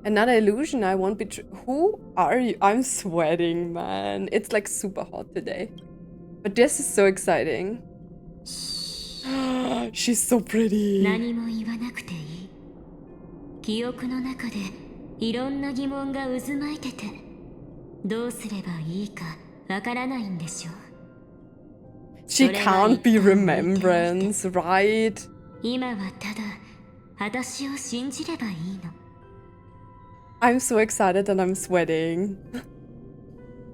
Another illusion, I won't be who are you? I'm sweating, man. It's like super hot today. But this is so exciting. She's so pretty. She can't be remembrance, right? I'm so excited and I'm sweating.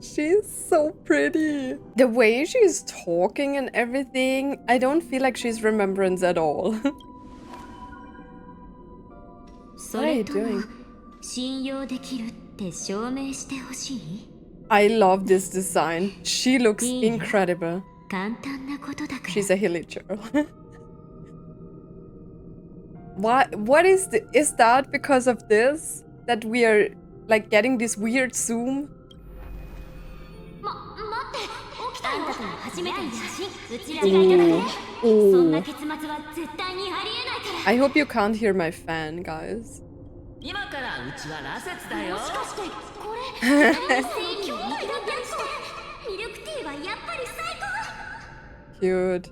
She's so pretty. The way she's talking and everything, I don't feel like she's remembrance at all. What are you doing? I love this design. She looks incredible. She's a villager. What is that because of this? That we are like getting this weird zoom? Ooh. I hope you can't hear my fan, guys. Cute.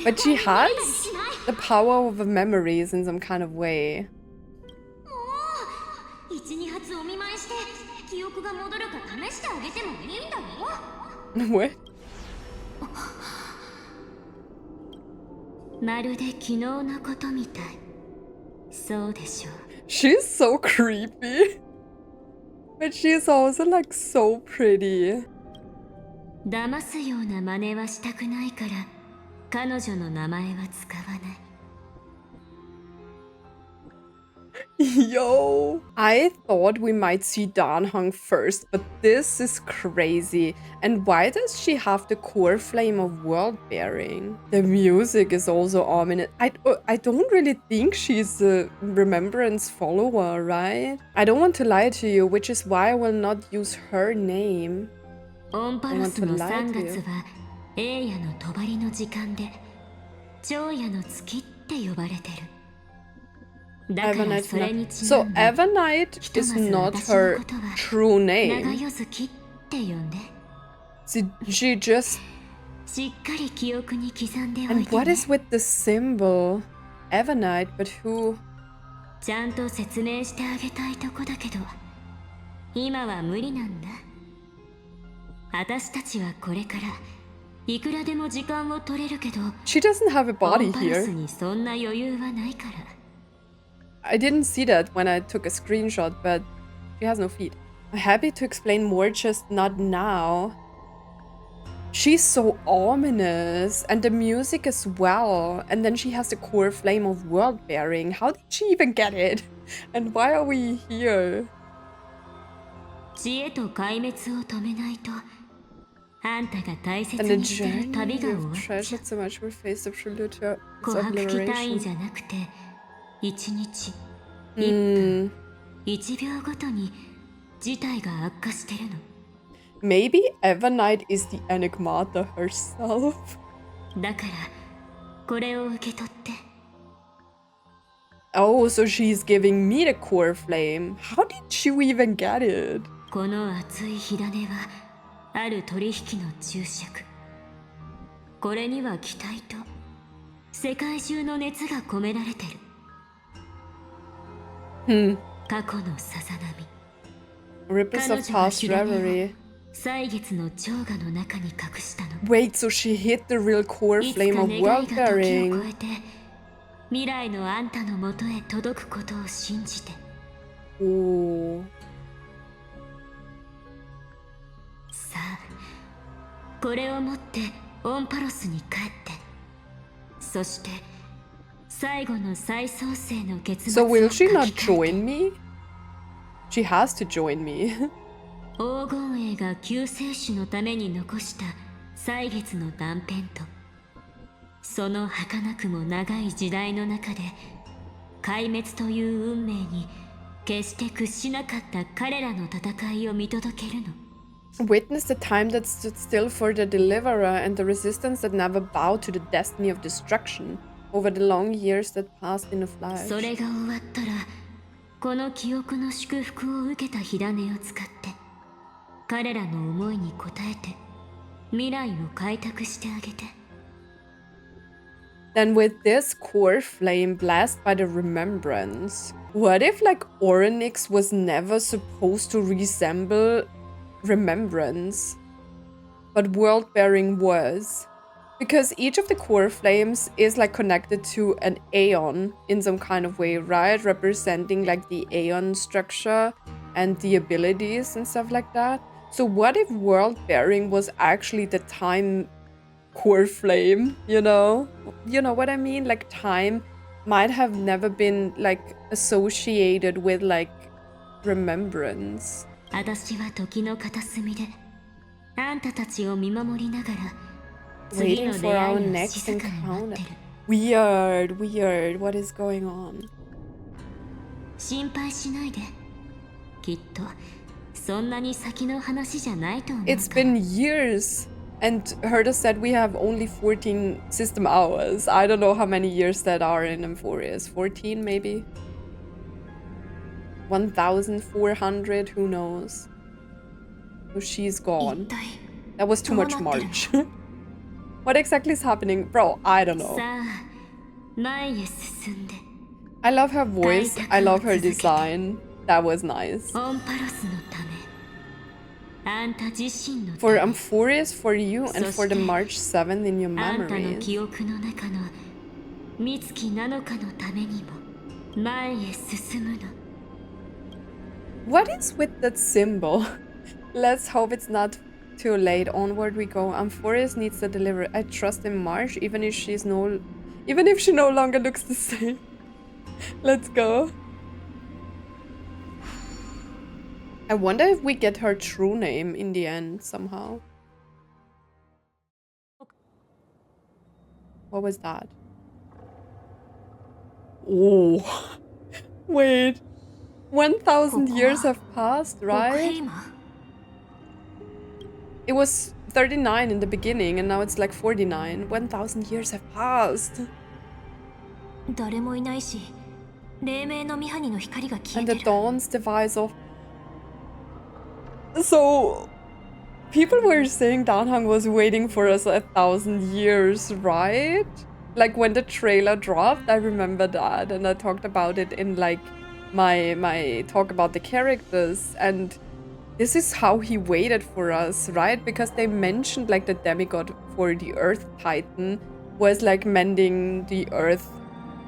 But she has the power of memories in some kind of way. What? She's so creepy. But she's also like so pretty. Yo, I thought we might see Danhong first, but this is crazy. And why does she have the core flame of world bearing? The music is also ominous. I don't really think she's a remembrance follower, right? I don't want to lie to you, which is why I will not use her name. I want to lie to you. EVERNIGHT. So EVERNIGHT is not her true name. She just... And what is with the symbol? EVERNIGHT, but who? She doesn't have a body here. I didn't see that when I took a screenshot, but she has no feet. I'm happy to explain more, just not now. She's so ominous, and the music as well. And then she has the core flame of world bearing. How did she even get it? And why are we here? And the journey you've treasured so much will face absolute obliteration. Maybe EVERNIGHT is the enigmata herself. Oh, so she's giving me the core flame. How did you even get it? Ripples of past reverie. Wait, so she hit the real core flame of world bearing. Ooh. So will she not join me? She has to join me. 黄金栄が救世主のために残した歳月の断片とその儚くも長い時代の中で壊滅という運命に決して屈しなかった彼らの戦いを見届けるの。 Witness the time that stood still for the deliverer and the resistance that never bowed to the destiny of destruction over the long years that passed in a flash. それが終わったらこの記憶の祝福を受けた火種を使って彼らの思いに応えて未来を開拓してあげて。 Then with this core flame blessed by the remembrance, what if like Orynyx was never supposed to resemble remembrance, but world-bearing was? Because each of the core flames is like connected to an aeon in some kind of way, right? Representing like the aeon structure and the abilities and stuff like that. So what if world-bearing was actually the time core flame, you know? You know what I mean? Like time might have never been like associated with like remembrance. 私は時の片隅であんたたちを見守りながら Waiting for our next encounter. Weird, weird. What is going on? 心配しないで。きっとそんなに先の話じゃないと思う。 It's been years. And Herta said we have only 14 system hours. I don't know how many years that are in Amphorius. 14 maybe? 1,400, who knows? So she's gone. That was too much March. What exactly is happening? Bro, I don't know. I love her voice. I love her design. That was nice. For Amphorius, for you, and for the March 7th in your memories. What is with that symbol? Let's hope it's not too late. Onward we go. Amphorius needs to deliver. I trust in March, even if she no longer looks the same. Let's go. I wonder if we get her true name in the end somehow. What was that? Oh, wait. 1,000 years have passed, right? It was 39 in the beginning and now it's like 49. 1,000 years have passed. And the Dawn's device of... So, people were saying Danhang was waiting for us 1,000 years, right? Like when the trailer dropped, I remember that, and I talked about it in like my talk about the characters, and this is how he waited for us, right? Because they mentioned like the demigod for the Earth Titan was like mending the Earth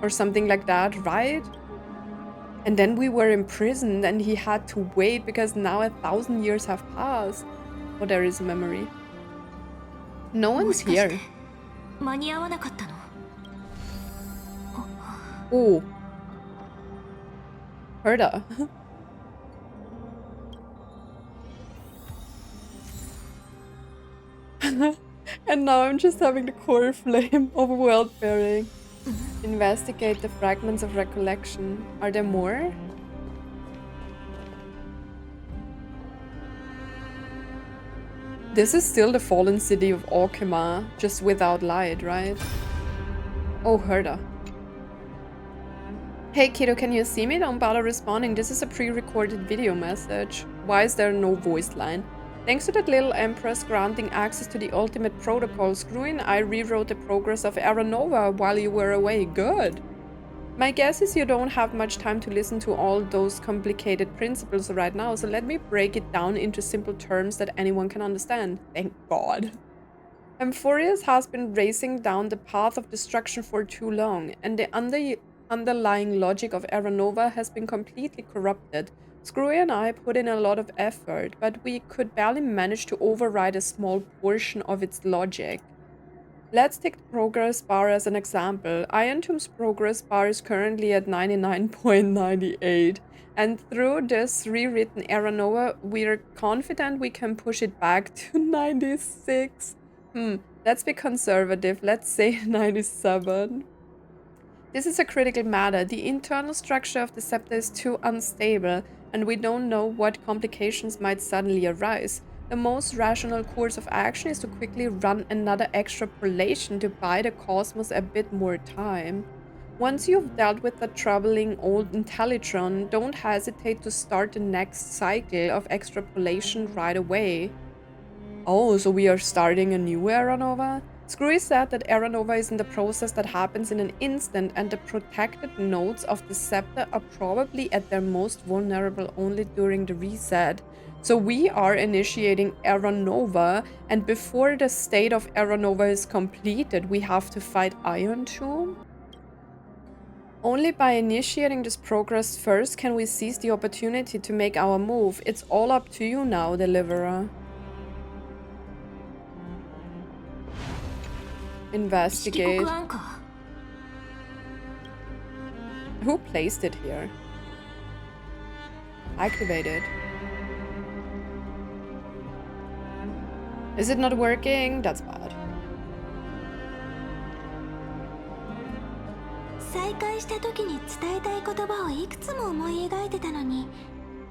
or something like that, right? And then we were imprisoned and he had to wait because now 1,000 years have passed. Oh, there is a memory. No one's here. Oh. Herta. And now I'm just having the core flame of world-bearing. Investigate the fragments of recollection. Are there more? This is still the fallen city of Orkima, just without light, right? Oh, Herta. Hey kiddo, can you see me? Don't bother responding. This is a pre-recorded video message. Why is there no voice line? Thanks to that little Empress granting access to the ultimate protocol, Screwin, I rewrote the progress of Era Nova while you were away. Good. My guess is you don't have much time to listen to all those complicated principles right now, so let me break it down into simple terms that anyone can understand. Thank God. Amphorius has been racing down the path of destruction for too long, and the underlying logic of Era Nova has been completely corrupted. Screwy and I put in a lot of effort, but we could barely manage to override a small portion of its logic. Let's take the progress bar as an example. Iron Tomb's progress bar is currently at 99.98. And through this rewritten Era Nova, we're confident we can push it back to 96. Let's be conservative. Let's say 97. This is a critical matter. The internal structure of the scepter is too unstable, and we don't know what complications might suddenly arise. The most rational course of action is to quickly run another extrapolation to buy the cosmos a bit more time. Once you've dealt with the troubling old Intellitron, don't hesitate to start the next cycle of extrapolation right away. Oh, so we are starting a new Era Nova? Screwy said that Era Nova isn't a process that happens in an instant, and the protected nodes of the scepter are probably at their most vulnerable only during the reset. So we are initiating Era Nova, and before the state of Era Nova is completed, we have to fight Iron Tomb? Only by initiating this progress first can we seize the opportunity to make our move. It's all up to you now, Deliverer. Investigate. Who placed it here? Activate it. Is it not working? That's bad.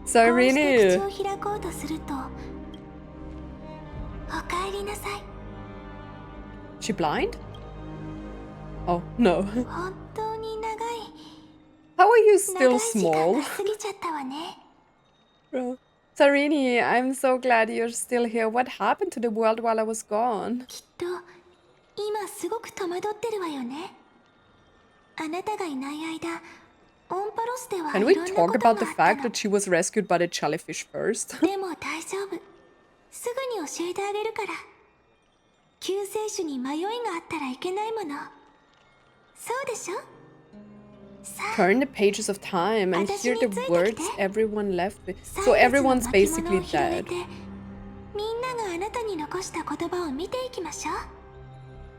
Sirini! She blind? Oh, no. How are you still small? Bro. Sarini, I'm so glad you're still here. What happened to the world while I was gone? Can we talk about the fact that she was rescued by the jellyfish first? Turn the pages of time and hear the words everyone left with. So everyone's basically dead.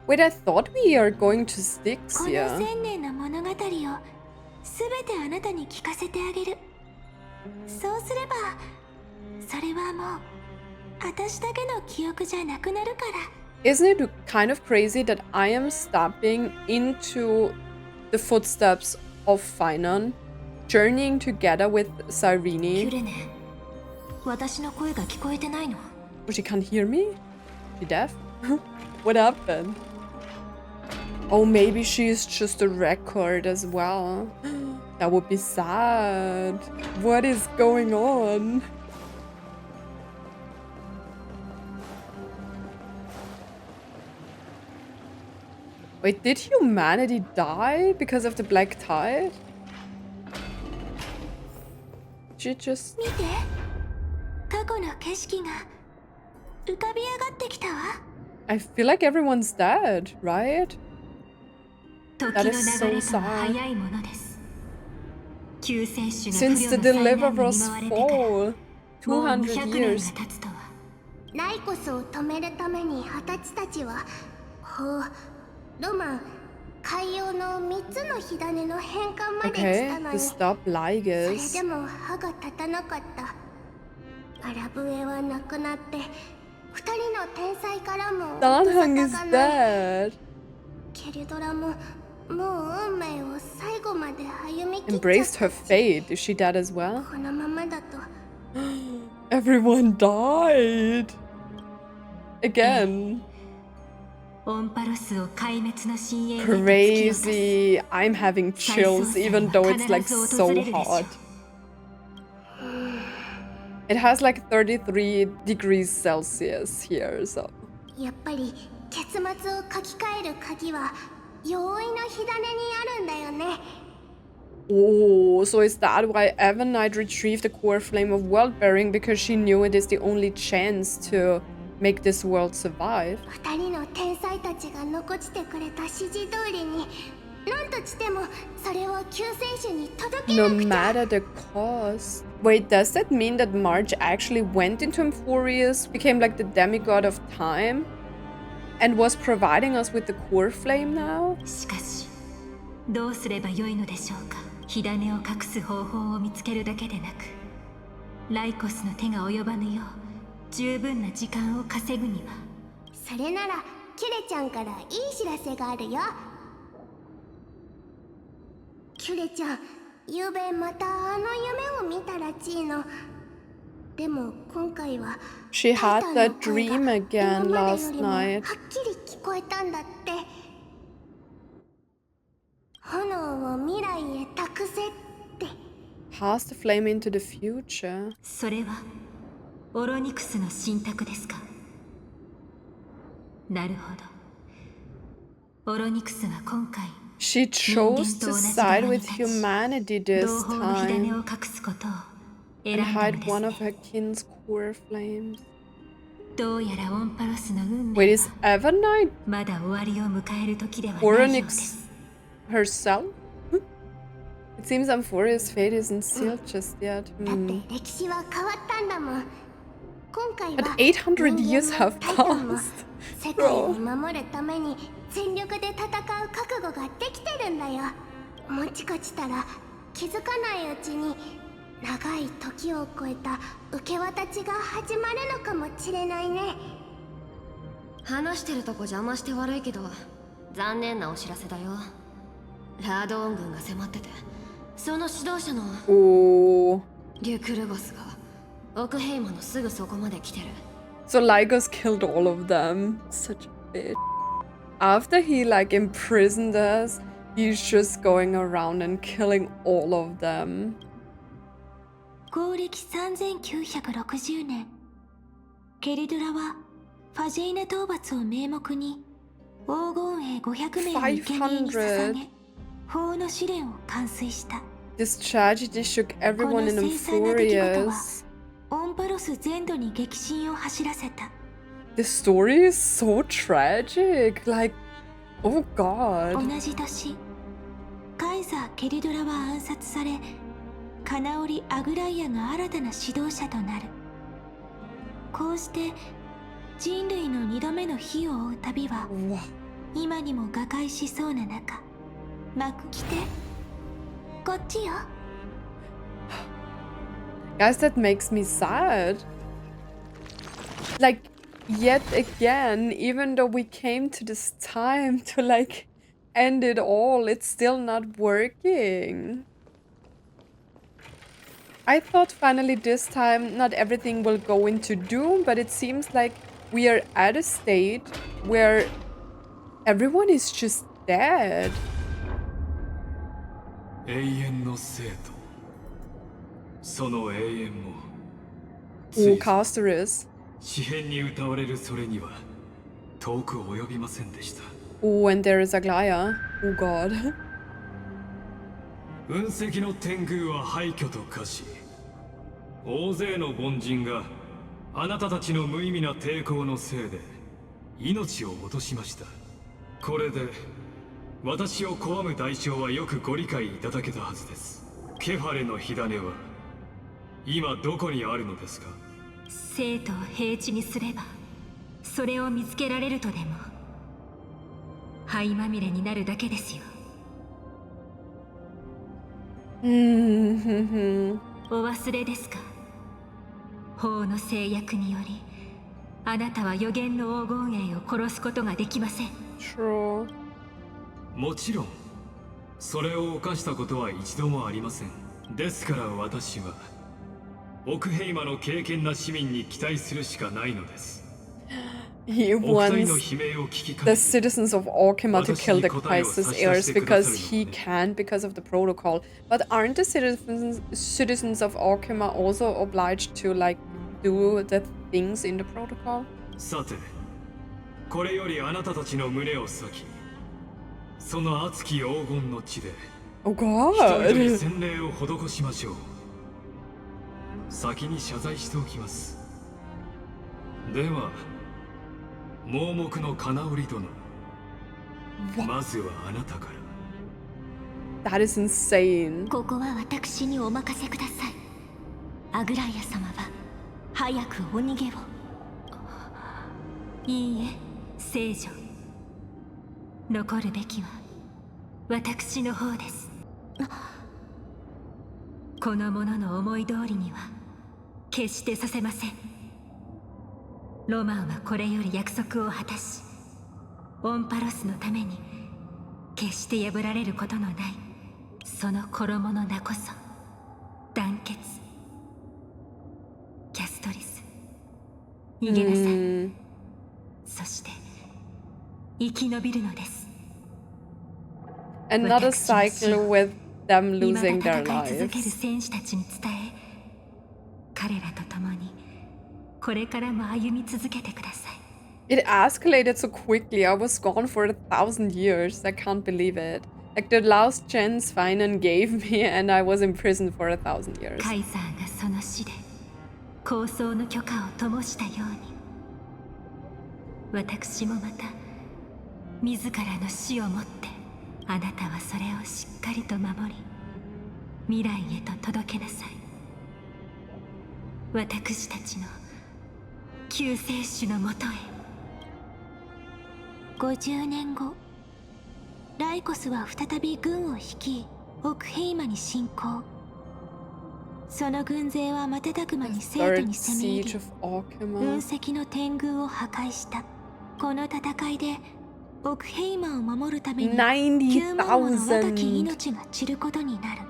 Wait, I thought we are going to Styx here. Isn't it kind of crazy that I am stepping into the footsteps of Finan, journeying together with Cyrene? Oh, she can't hear me? She deaf? What happened? Oh, maybe she's just a record as well. That would be sad. What is going on? Wait, did humanity die because of the black tide? She just... I feel like everyone's dead, right? That is so sad. Since the Deliverer's fall, 200 years. Okay, to stop Lygus. Danhang is dead. Embraced her fate. Is she dead as well? Everyone died. Again. Crazy. I'm having chills even though it's like so hot. It has like 33 degrees Celsius here, so. Oh, so is that why EVERNIGHT retrieved the core flame of world bearing, because she knew it is the only chance to make this world survive? No matter the cost. Wait, does that mean that March actually went into Emphorius, became like the demigod of time? And was providing us with the core flame now? しかしどうすればよいのでしょうか。火種を隠す方法を見つけるだけでなく、ライコスの手が及ばぬよう十分な時間を稼ぐには。それならキュレちゃんからいい知らせがあるよ。キュレちゃん、ゆうべまたあの夢を見たらしいの。でも今回は She had that dream again last night. はっきり聞こえたんだって。炎を未来へ託せって。Pass the flame into the future. それはオロニクスの信託ですか。なるほど。オロニクスは今回 She chose to side with humanity this 同胞の火種 time を隠すことを and 選んだの hide です one ね。 of her kin's core flames. どうやらオンパロスの運 Wait, 命 is は EVERNIGHT まだ終わりを迎える時ではないようで Oronix す。 herself? It seems Amphoria's fate isn't sealed just yet. だって歴史は変わったんだもん。今回 But は800 years 人間も have タイタンも passed. 世界を守るために全力で戦う覚悟ができてるんだよ。もちかしたら気づかないうちに長い時を超えた受け渡しが始まるのかもしれないね。話してるとこ邪魔して悪いけど、残念なお知らせだよ。ラードオン軍が迫ってて、その指導者の Oh. リュクルゴスがオクヘイマのすぐそこまで来てる。 So Lygus killed all of them. Such a bitch. After he like imprisoned us, he's just going around and killing all of them. 公暦3960年、ケリドラはファジェイナ討伐を名目に黄金兵500名を生贄に捧げ、法の試練を完遂した。 This tragedy shook こ everyone の in 凄惨な出来事は Amphorius. オンパロス全土に激震を走らせた。 The story is so tragic. Like, oh 同 god. じ年、カイザー・ケリドラは暗殺され、カナオリ・アグライアが新たな指導者となる。こうして人類の2度目の火を追う旅は Wow. 今にも瓦解しそうな中、幕来て、こっちよ。 Guys, that makes me sad. Like, yet again, even though we came to this time to like end it all, it's still not working. I thought finally this time not everything will go into doom, but it seems like we are at a state where everyone is just dead. 永遠の生とその永遠も Oh, Casterus. 詩篇に歌われるそれには遠く及びませんでした。 Oh, and there is Aglaya. Oh god. 雲石の天空は廃墟と化し、大勢の凡人があなたたちの無意味な抵抗のせいで命を落としました。これで私を拒む代償はよくご理解いただけたはずです。ケファレの火種は今どこにあるのですか？生徒を平地にすればそれを見つけられるとでも。灰まみれになるだけですよ。お忘れですか？法の制約によりあなたは予言の黄金栄を殺すことができません。 True. もちろんそれを犯したことは一度もありません。ですから私はオクヘイマの敬虔な市民に期待するしかないのです。 He お二人 wants の悲鳴を聞きか the ねて citizens of Orkima to kill the crisis heirs because he can because of the protocol. But aren't the citizens of Orkima also obliged to like do the things in the protocol? さて、これよりあなたたちの胸を裂き、その熱き黄金の地で Oh 人々に god. 洗礼を施しましょう。先に謝罪しておきます。では盲目の金織殿、まずはあなたから。 That is insane. ここは私にお任せください。アグライア様は早くお逃げを。いいえ、聖女、残るべきは私の方です。この者の思い通りには決してさせません。ロマンはこれより約束を果たし、オンパロスのために決して破られることのないその衣の名こそ団結。キャストリス、逃げなさい。そして生き延びるのです。 Another cycle with them losing their 戦い続ける lives. 戦士たちに伝え、彼らと共にこれからも歩み続けてください。 It escalated so quickly. I was gone for 1,000 years. I can't believe it. Like the last chance Finan gave me, and I was imprisoned for 1,000 years. カイザーがその死で構想の許可を灯したように、私もまた自らの死をもってあなたはそれをしっかりと守り、未来へと届けなさい。私たちの救世主のもとへ。50年後、ライコスは再び軍を率い、オクヘイマに侵攻。その軍勢は瞬く間に聖都に攻め入り、雲石の天宮を破壊した。この戦いでオクヘイマを守るために9万もの若き命が散ることになる。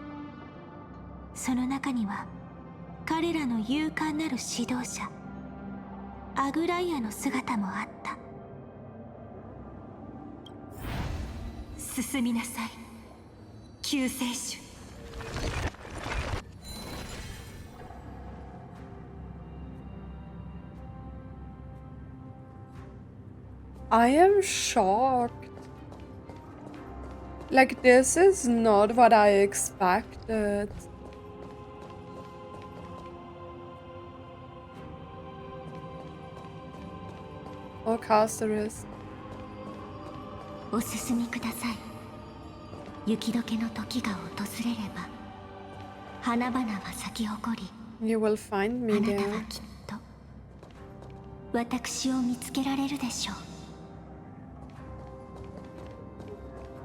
その中には彼らの勇敢なる指導者アグライアの姿もあった。進みなさい、救世主。I am shocked. Like, this is not what I expected. Oh, Casterist. お進みください。雪解けの時が訪れれば、花々は咲き誇り、 You will find me あなた there. はきっと私を見つけられるでしょう。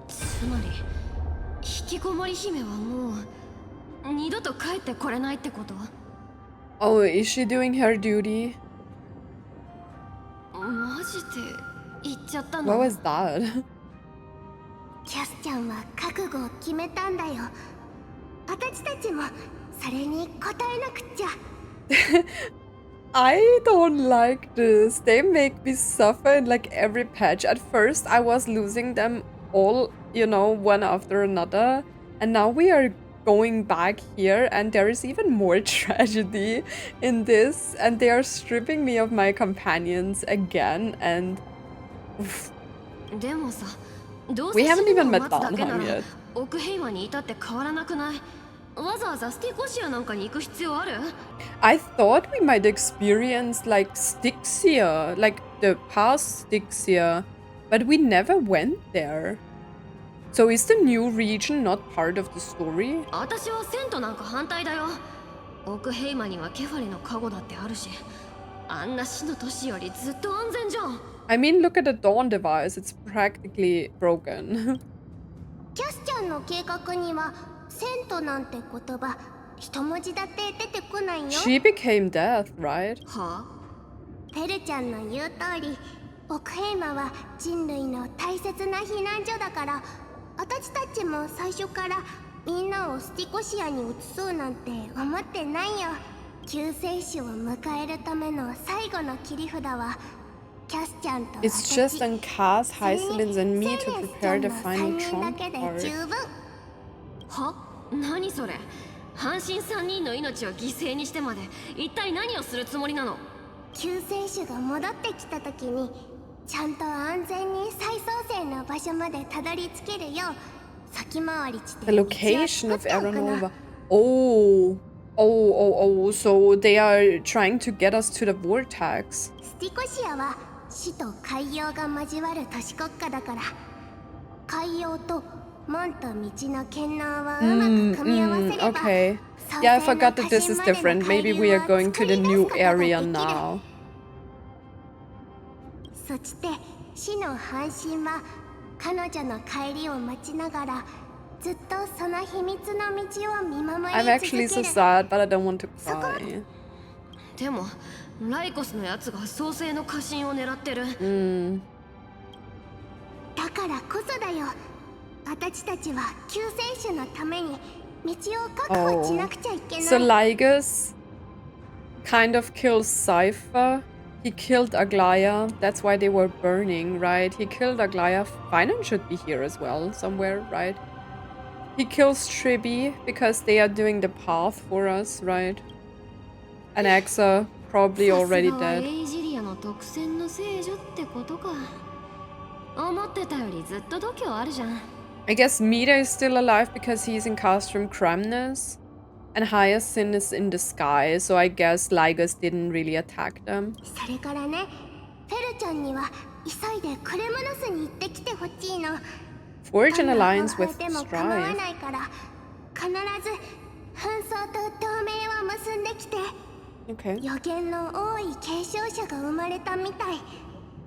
つまり引きこもり姫はもう二度と帰ってこれないってこと？ Oh, is she doing her duty? マジで言っちゃったの？ What was that? キャスちゃんは覚悟を決めたんだよ。私たちもそれに応えなくちゃ。I don't like this. They make me suffer in like every patch. At first, I was losing them all, you know, one after another. And now we are going back here, and there is even more tragedy in this. And they are stripping me of my companions again. Andでもさ、どう we せ haven't 死ぬ even のを met 待つだけな Donham ら yet. オクヘイマにいたって変わらなくない？わざわざスティコシアなんかに行く必要ある？ I thought we might experience like Styxia, like the past Styxia, but we never went there. So is the new region not part of the story? 私はセントなんか反対だよ。オクヘイマにはケファレの加護だってあるし、あんな死の都市よりずっと安全じゃん。I mean, look at the Dawn device, it's practically broken. キャスちゃんの計画にはセントなんて言葉一文字だって出てこないよ。 She became death, right? はペルちゃんの言う通り、オクヘイマは人類の大切な避難所だから、私たちも最初からみんなをスティコシアに移そうなんて思ってないよ。救世主を迎えるための最後の切り札はキャスちゃんと It's 私、 just on Cass, それに Hycelins, and me セ to レスち prepare ゃん the の final 3人だ trump けで card. 十分。は？何それ？半身3人の命を犠牲にしてまで一体何をするつもりなの？救世主が戻ってきた時にちゃんと安全に再創生の場所までたどり着けるよう先回りして The location of Aeronova. So they are trying to get us to the vortex. スティコシアは死と海洋が交わる都市国家だから、海洋と門と道の堅牢をうまく組み合わせれば、 Okay. 創 Yeah, I 世の forgot that this 多 is 神までの different. 海 Maybe 流 we are を going to 作 the り出す new ことができる。 area now. そして死の半身は彼女の帰りを待ちながらずっとその秘密の道を見守り I'm 続 actually け so る。 sad, but I don't want to cry. でもライコスのやつが創世の家臣を狙ってる。だからこそだよ。私たちは救世主のために道を確保しなくちゃいけない。So Lygus kind of kills Cypher. He killed Aglaya. That's why they were burning, right? He killed Aglaya. Finan should be here as well, somewhere, right? He kills Tribi because they are doing the path for us, right? And Exa probably already さすがは dead. エイジリアの特選の聖女ってことか。思ってたよりずっと度胸あるじゃん。I guess Mida is still alive because he's in Castrum Cramnus. And Hyacinth is in the sky, so I guess Lygus didn't really attack them. それからね、フェルちゃんには急いでクレムノスに行ってきてほしいの。 Forge an alliance どん with な方法でも構わ Strive. ないから必ず紛争と同盟を結んできて。 Okay. 予言の多い継承者が生まれたみたい。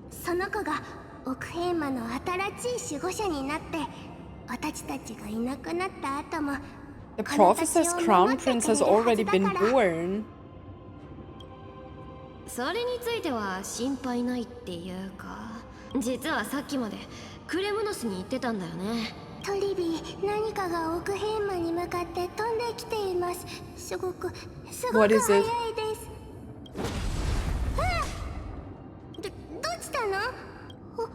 その子がオクヘイマの新しい守護者になって、私たちがいなくなった後も The prophetess crown prince has already been born. それについては心配ないっていうか、実はさっきまでクレムノスに行ってたんだよね。トリビー、何かがオクヘイマに向かって飛んできています。すごく What is 早い it? です。どうしたの？矛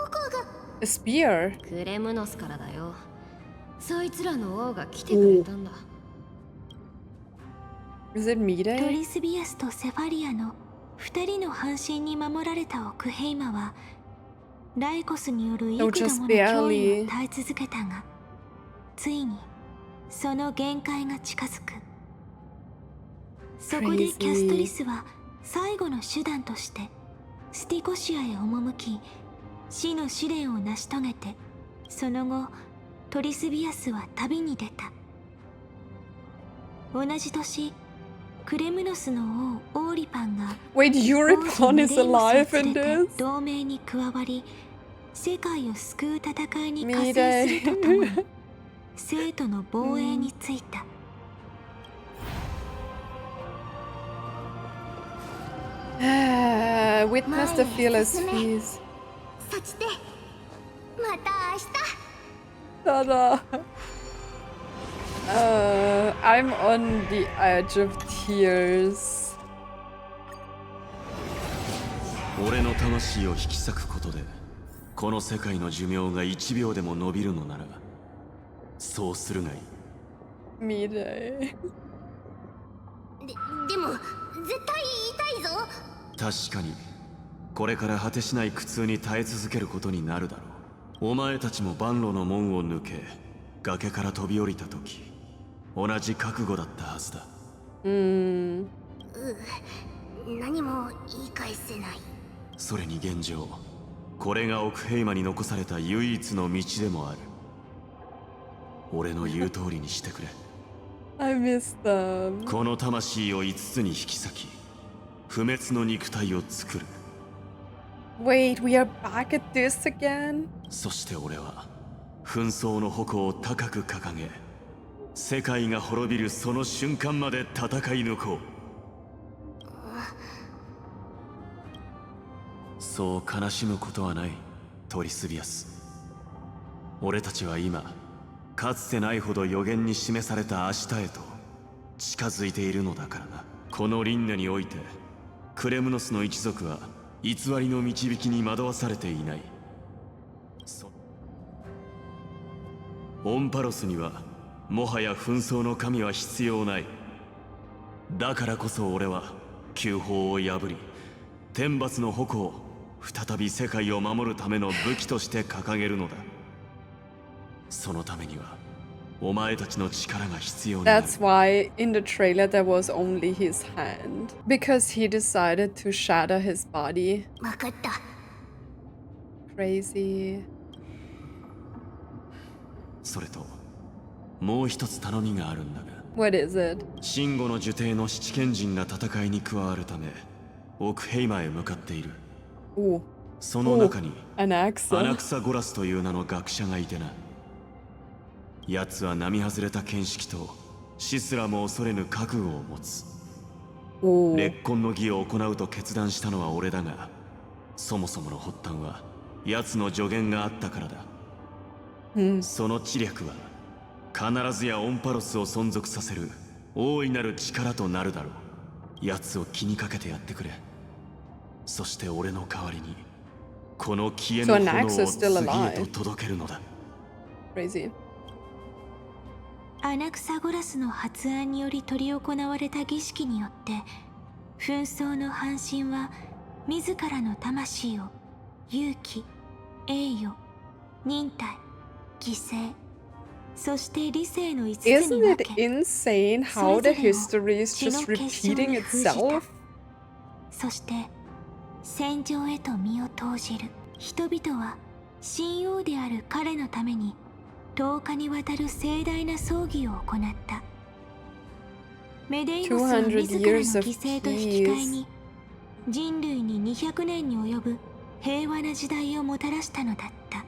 が A spear. クレムノスからだよ。そいつらの王が来てくれたんだ。Is it ト Mide? リスビアスとセファリアの2人の半身に守られたオクヘイマはライコスによる幾度もの脅威を耐え続けたが、ついにその限界が近づく。そこでキャストリスは最後の手段としてスティコシアへ赴き、死の試練を成し遂げて、その後トリスビアスは旅に出た。同じ年、クレムノスの王オーリパンが Wait, 王 Euripon 子 is ミレイノスを alive 連 in れて this? 同盟に加わり、世界を救う戦いに加勢するとともに生徒の防衛についた。Witness the fearless feast. そしてまた明日。 Tada. I'm on the edge of tears. 俺の魂を引き裂くことでこの世界の寿命が1秒でも伸びるのならそうするがいい。 Mide. でも絶対痛いぞ。確かにこれから果てしない苦痛に耐え続けることになるだろう。お前たちも万路の門を抜け崖から飛び降りた時同じ覚悟だったはずだ。何も言い返せない。それに現状これがオクヘイマに残された唯一の道でもある。俺の言う通りにしてくれ。 I miss them. この魂を5つに引き裂き不滅の肉体を作る。 Wait, we are back at this again? そして俺は紛争の矛を高く掲げ世界が滅びるその瞬間まで戦い抜こう。そう悲しむことはないトリスビアス。俺たちは今かつてないほど予言に示された明日へと近づいているのだからな。この輪廻においてクレムノスの一族は偽りの導きに惑わされていない。オンパロスにはもはや紛争の神は必要ない。だからこそ俺は旧法を破り天罰の矛を再び世界を守るための武器として掲げるのだ。そのためにはお前たちの力が必要になる。 That's why in the trailer there was only his hand. Because he decided to shatter his body. 分かった。 Crazy. それともう一つ頼みがあるんだが、 What is it? シンゴの呪帝の七賢人が戦いに加わるためオクヘイマへ向かっている。 Oh. その中に Anaxa アナクサゴラスという名の学者がいてな。奴は並外れた見識と死すらも恐れぬ覚悟を持つ。烈魂の儀を行うと決断したのは俺だが、そもそもの発端は奴の助言があったからだ。その知略は必ずやオンパロスを存続させる大いなる力となるだろう。奴を気にかけてやってくれ。そして俺の代わりにこの消えぬ炎を次へと届けるのだ。Crazy. アナクサゴラスの発案により執り行われた儀式によって紛争の半身は自らの魂を勇気、栄誉、忍耐、犠牲、そして理性の5つに Isn't 分 it け、 insane how the history is just repeating itself? そして戦場へと身を投じる。人々は神王である彼のために10日にわたる盛大な葬儀を行った。メデイモスは自らの犠牲と引き換えに人類に200年に及ぶ平和な時代をもたらしたのだった。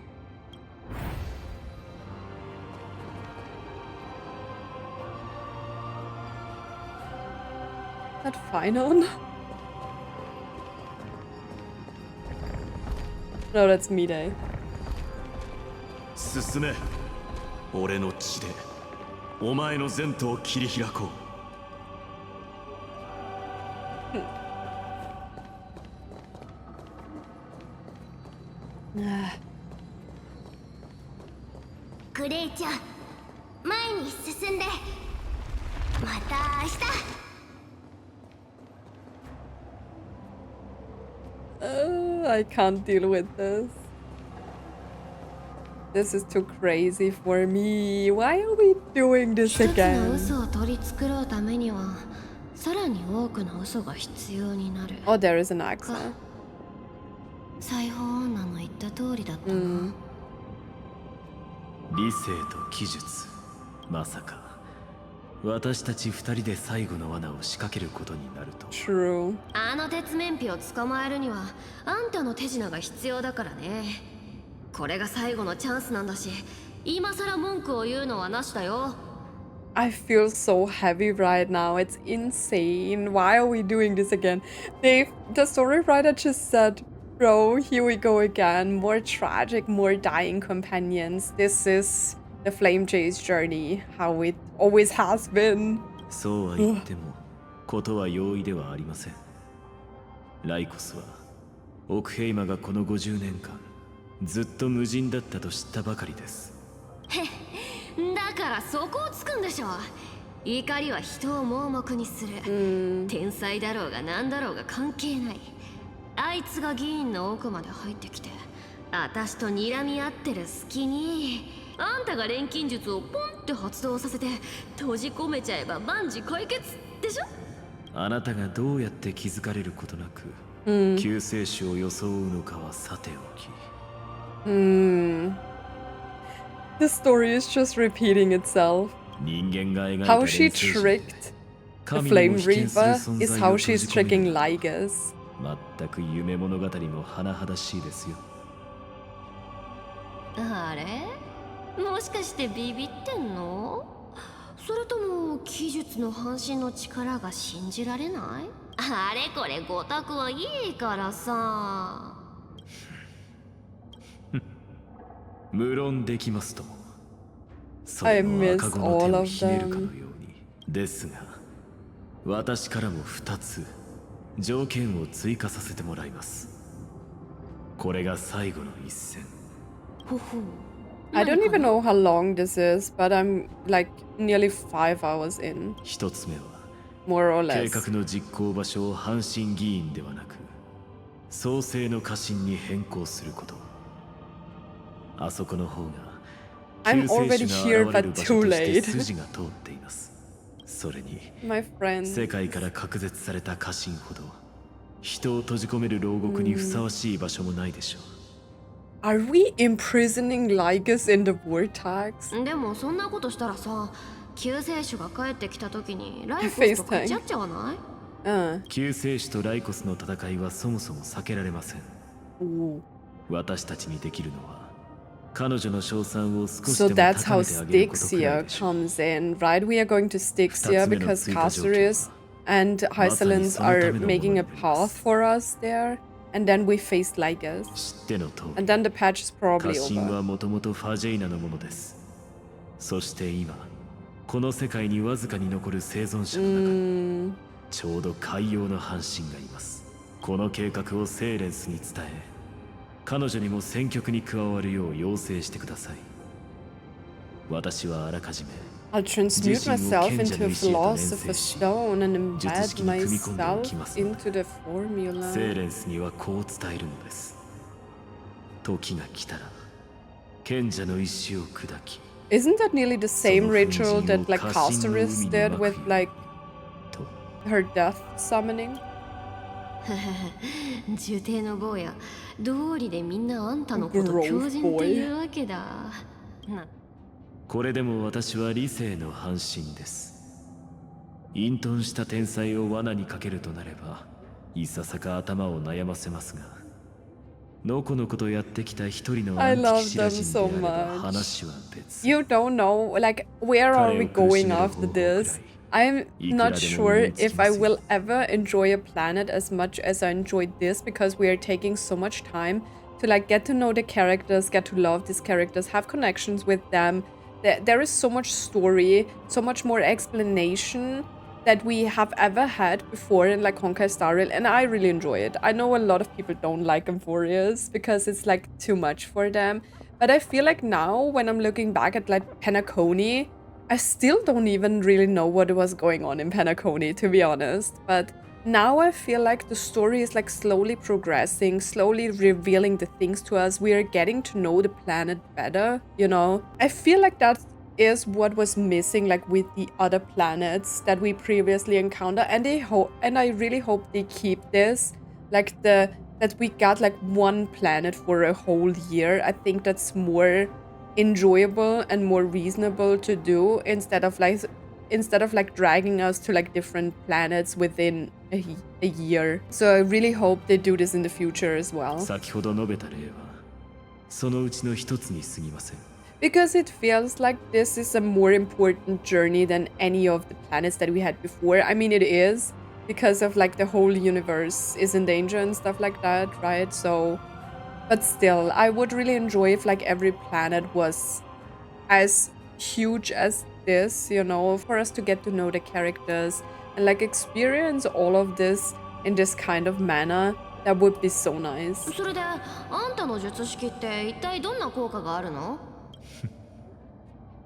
That final? No, that's me day. 進め。俺の血でお前の前途を切り開こう。グレイちゃん、前に進んで。また明日。I can't deal with this. This is too crazy for me. Why are we doing this 一つの again? 嘘を取り繕うためにはさらに多くの嘘が必要になる。 Oh, there is an Axa. 裁縫女の言った通りだったな。理性と技術、まさか私たち2人で最後の罠を仕掛けることになると。 True. あの鉄面皮を捕まえるにはあんたの手品が必要だからね。これが最後のチャンスなんだし、今さら文句を言うのはなしだよ。 I feel so heavy right now. It's insane. Why are we doing this again? The story writer just said, bro, here we go again. More tragic, more dying companions. This is the Flame Jay's journey, how it always has been. そうは言ってもことは容易ではありません。ライコスはオクヘイマがこの50年間ずっと無人だったと知ったばかりです。だからそこをつくんでしょ。怒りは人を盲目にする。天才だろうが何だろうが関係ない。あいつが議員の奥まで入ってきて私と睨み合ってる隙にあんたが錬金術をポンって発動させて閉じ込めちゃえば万事解決でしょ。あなたがどうやって気づかれることなく、救世主を装うのかはさておき。The story is just repeating itself. 人間が描いた How she tricked the Flame Reaper is how she's tricking Lygus. 全く夢物語も甚だしいですよ。あれ、もしかしてビビってんの？それとも技術の半身の力が信じられない？あれこれごたくはいいからさ。無論できますとも。それも赤子の手をひねるかのように。ですが、私からも2つ条件を追加させてもらいます。これが最後の一戦。ほほう。I don't even know how long this is, but I'm like nearly 5 hours in. 一つ目は More or 計 less. 画の実行場所を阪神議員ではなく創世の家臣に変更すること。あそこの方が I'm 救 already 世主 here, が現れる but 場 too 所として late. 筋が通っています。それに My friend. 世界から隔絶された家臣ほど人を閉じ込める牢獄にふさわしい場所もないでしょう。Are we imprisoning Lygus in the vortex? でもそんなことしたらさ、救世主が帰ってきた時にライコスと勝ち合っちゃわない？救世主とライコスの戦いはそもそも避けられません。私たちにできるのは彼女の賞賛を少し So でも that's 高 how めてあげることくらい Styxia でしょう。 comes in, right? We are going to Styxia 二つ目の because 追加条件は Caceres and Hysalins are making a path for us there. And then we face Lygus. 知っての通り And then the patch is 家 probably 臣 over. はもともとファジェイナのものです。そして今この世界にわずかに残る生存者の中、ちょうど海洋の半身がいます。この計画をセーレンスに伝え、彼女にも戦局に加わるよう要請してください。私はあらかじめ I'll transmute myself into a philosopher's stone and embed myself into the セ formula. ーレンスにはこう伝えるのです。時が来たら賢者の石を砕き、 Isn't that nearly the same ritual that like Caceres did with like her death summoning? 呪帝の坊や、道理でみんなあんたのこと狂人っていうわけだ。なこれでも私は理性の半身です。隠遁した天才を罠にかけるとなればいささか頭を悩ませますが、のこのことやってきた一人の I 暗記 love 知ら them 人 so であれば much. 話は別。 You don't know, like, where are we going after this? I'm not sure if I will ever enjoy a planet as much as I enjoyed this, because we are taking so much time to like get to know the characters, get to love these characters, have connections with them. There is so much story, so much more explanation that we have ever had before in like Honkai Star Rail, and I really enjoy it. I know a lot of people don't like Amphorius because it's like too much for them, but I feel like now when I'm looking back at like Penacony, I still don't even really know what was going on in Penacony, to be honest. But now I feel like the story is like slowly progressing, slowly revealing the things to us. We are getting to know the planet better, you know? I feel like that is what was missing like with the other planets that we previously encountered, and I really hope they keep this, like that we got like one planet for a whole year. I think that's more enjoyable and more reasonable to do instead of like dragging us to like different planets within a year. So I really hope they do this in the future as well. 先ほど述べた例はそのうちの一つに過ぎません。 Because it feels like this is a more important journey than any of the planets that we had before. I mean, it is because of like the whole universe is in danger and stuff like that, right? So, but still, I would really enjoy if like every planet was as huge as this, you know, for us to get to know the characters and like experience all of this in this kind of manner. That would be so nice. それで、あんたの術式って一体どんな効果があるの？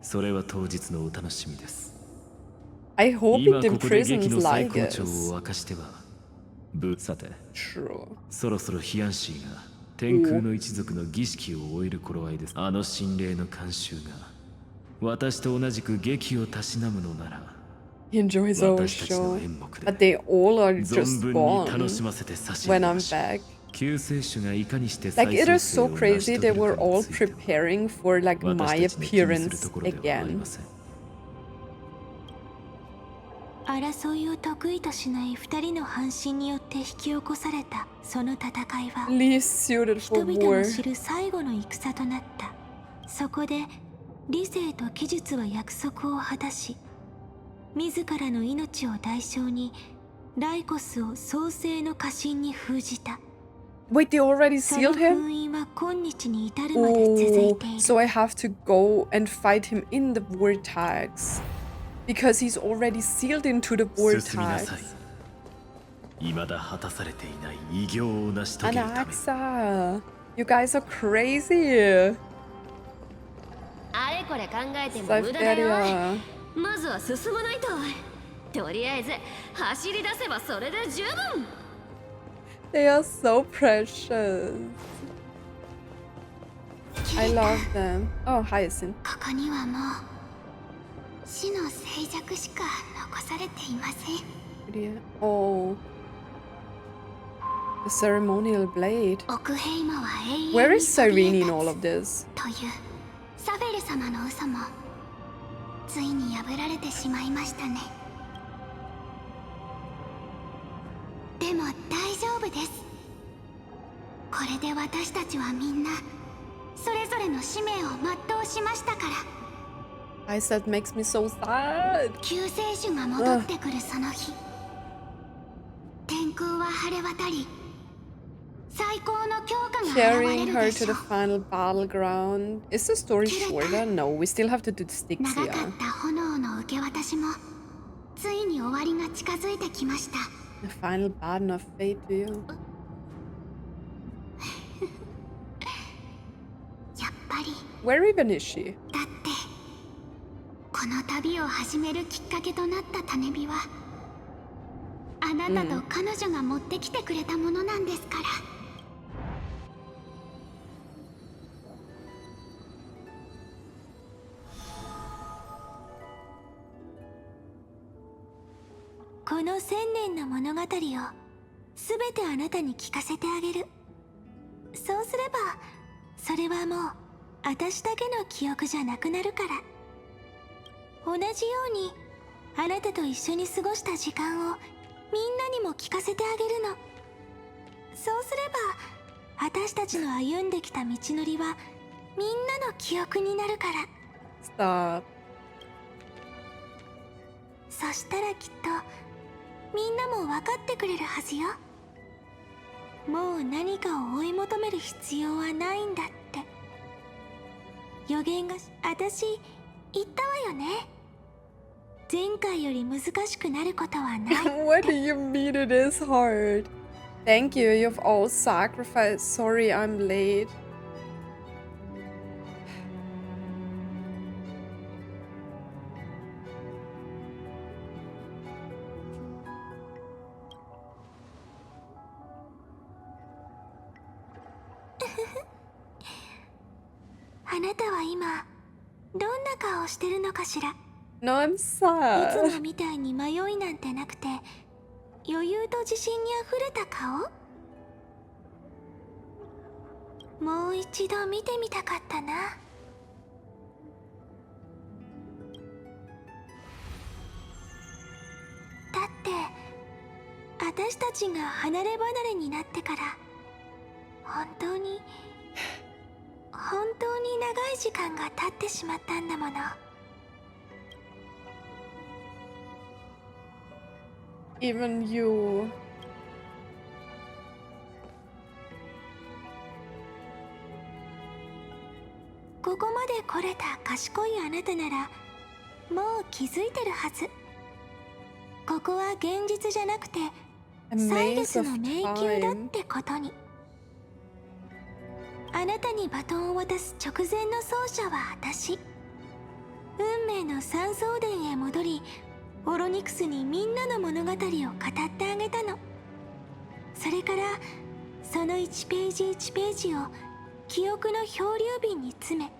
それは当日のお楽しみです。 I hope 今 it ここで劇 imprisons の最高潮 Lygus. を明かしてはさて True. そろそろヒアンシーが天空の一族の儀式を終える頃合いです。あの神霊の慣習が私と同じく劇をたしなむのなら He enjoys our 私たちの show. 演目で But they all are 存 just 分に gone 楽しませて差し when 上げ I'm ましょう。 back. 救世主がいかにして Like, 再 it 生 is 性 so を成し crazy 遂 they げる were かに all ついては preparing for like my 私たちの気にする appearance ところではあり again. ません。争いを得意としない二人の半身によって引き起こされたその戦いは Least suited 人 for 々 war. の知る最後の戦となった。そこで理性と技術は約束を果たし、自らの命を代償にライコスを創世の家臣に封じた。 Wait, they already その sealed him? 封印は今日に至るまで続い Oh, ている。 so I have to go and fight him in the vortex. Because he's already sealed into the 進みな vortex. さい。未だ果たされていない偉業を成し遂げるために。 Anaxa, you guys are crazy. あれこれ考えても無駄だよ。 Siberia. まずは進まないと。とりあえず走り出せばそれで十分。 They are so precious. I love them. Oh, Hyacinth. ここにはもう死の静寂しか残されていません。 Oh. The ceremonial blade. 奥ヘイマは永遠に Where is そびえ Cyrene 立 in つ all of this? というサフェル様の嘘もついに破られてしまいましたね。でも大丈夫です。これで私たちはみんなそれぞれの使命を全うしましたから。 ISAAD makes me so sad. 救世主が戻ってくるその日、天空は晴れ渡り、最高の強化が現れ Carrying る her で to しょ the う。 final battleground. Is the story shorter? No, we still have to do the sticks 長 here. かった炎の受け渡しもついに終わりが近づいてきました。 The final burden of fate to you. やっぱり Where even is she? だってこの旅を始めるきっかけとなった種火はあなたと彼女が持ってきてくれたものなんですから。この千年の物語をすべてあなたに聞かせてあげる。そうすればそれはもう私だけの記憶じゃなくなるから。同じようにあなたと一緒に過ごした時間をみんなにも聞かせてあげるの。そうすれば私たちの歩んできた道のりはみんなの記憶になるから。 Stop. そしたらきっとみんなも分かってくれるはずよ。もう何かを追い求める必要はないんだって。予言が私言ったわよね。前回より難しくなることはない。What do you mean it is hard? Thank you, you've all sacrificed. Sorry, I'm late.「あなたは今どんな顔してるのかしら。 No, I'm いつ sad. もみたいに迷いなんてなくて余裕と自信にあふれた顔。もう一度見てみたかったな。だって私たちが離れ離れになってから本当に長い時間が経ってしまったんだもの。Even you. ここまで来れた賢いあなたならもう気づいてるはず。ここは現実じゃなくて A 歳 maze 月 of の迷宮だっ time. てことに。あなたにバトンを渡す直前の奏者は私。運命の三層殿へ戻りオロニクスにみんなの物語を語ってあげたの。それからその1ページ1ページを記憶の漂流瓶に詰め、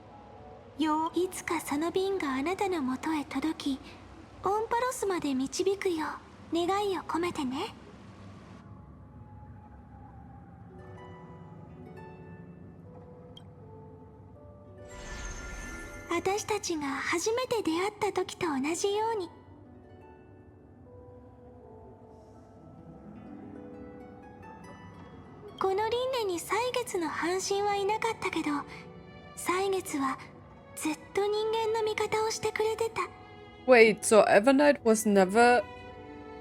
いつかその瓶があなたのもとへ届きオンパロスまで導くよう願いを込めてね。私たちが初めて出会った時と同じように。この輪廻に歳月の半身はいなかったけど歳月はずっと人間の味方をしてくれてた。 Wait, so EVERNIGHT was never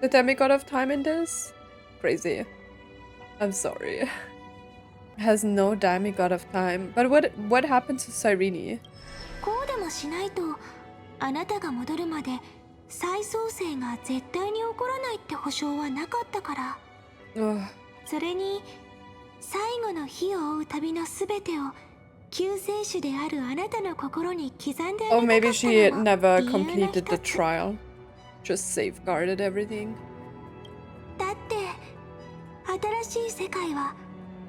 the demigod of time in this? Crazy. I'm sorry. It has no demigod of time. But what happened to Cyrene? こうでもしないとあなたが戻るまで再創生が絶対に起こらないって保証はなかったから。 Ugh. それに最後の火を追う旅のすべてを救世主であるあなたの心に刻んであ Or げたか maybe った she のも never 理由の completed the 一つ。 trial. Just safeguarded everything. だって新しい世界は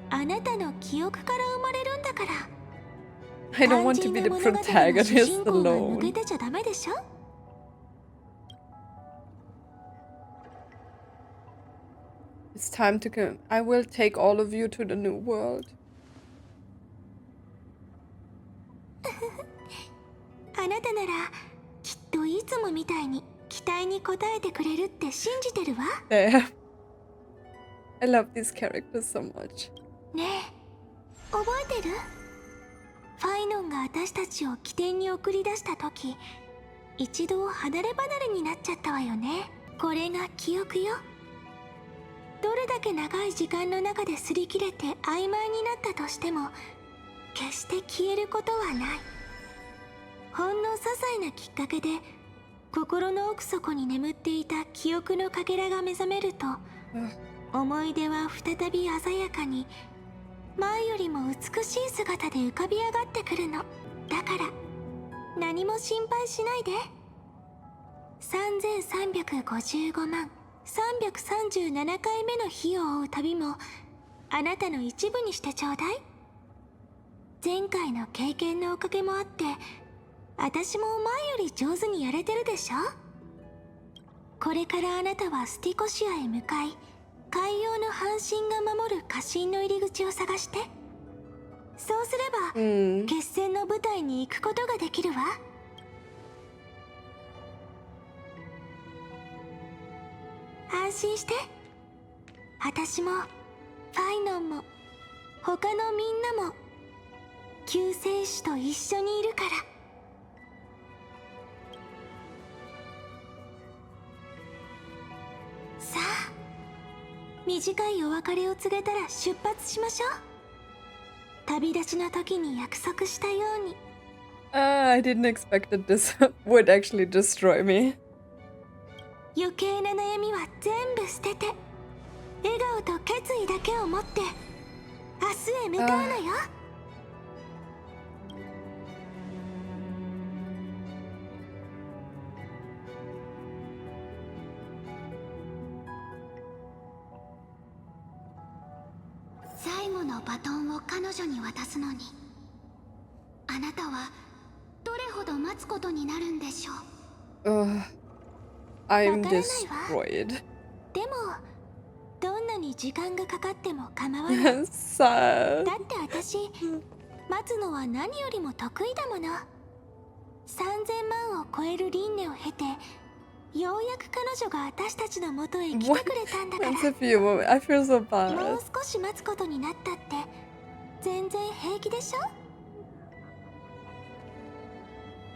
あなたの記憶から生まれるんだから。 I don't want to be the 肝心な物語の主 protagonist 人公が抜け alone. てちゃダメでしょ。 It's time to go. I will take all of you to the new world. あなたならきっといつもみたいに期待に応えてくれるって信じてるわ。 Damn. I love these characters so much. ね覚えてる？ファイノンが私たちを起点に送り出した時、一度離れ離れになっちゃったわよね。これが記憶よ。どれだけ長い時間の中で擦り切れて曖昧になったとしても、決して消えることはない。ほんの些細なきっかけで心の奥底に眠っていた記憶のかけらが目覚めると、思い出は再び鮮やかに前よりも美しい姿で浮かび上がってくるの。だから何も心配しないで。3355万337回目の日を追う旅もあなたの一部にしてちょうだい。前回の経験のおかげもあって私も前より上手にやれてるでしょ。これからあなたはスティコシアへ向かい、海洋の半神が守る家臣の入り口を探して。そうすれば、決戦の舞台に行くことができるわ。安心して。私もファイノンも他のみんなも救世主と一緒にいるから。さあ、短いお別れを告げたら出発しましょう。旅立ちの時に約束したように。I didn't expect that this would actually destroy me. 余計な悩みは全部捨てて、笑顔と決意だけを持って明日へ向かうのよ。最後のバトンを彼女に渡すのに、あなたはどれほど待つことになるんでしょう。I'm destroyed. でもどんなに時間がかかっても構わない。Sad. だって私待つのは何よりも得意だもの。3000万を超える輪廻を経て、ようやく彼女が私たちの元へ来てくれたんだから。It's a few moments. I feel so も bad. う少し待つことになったって全然平気でしょ。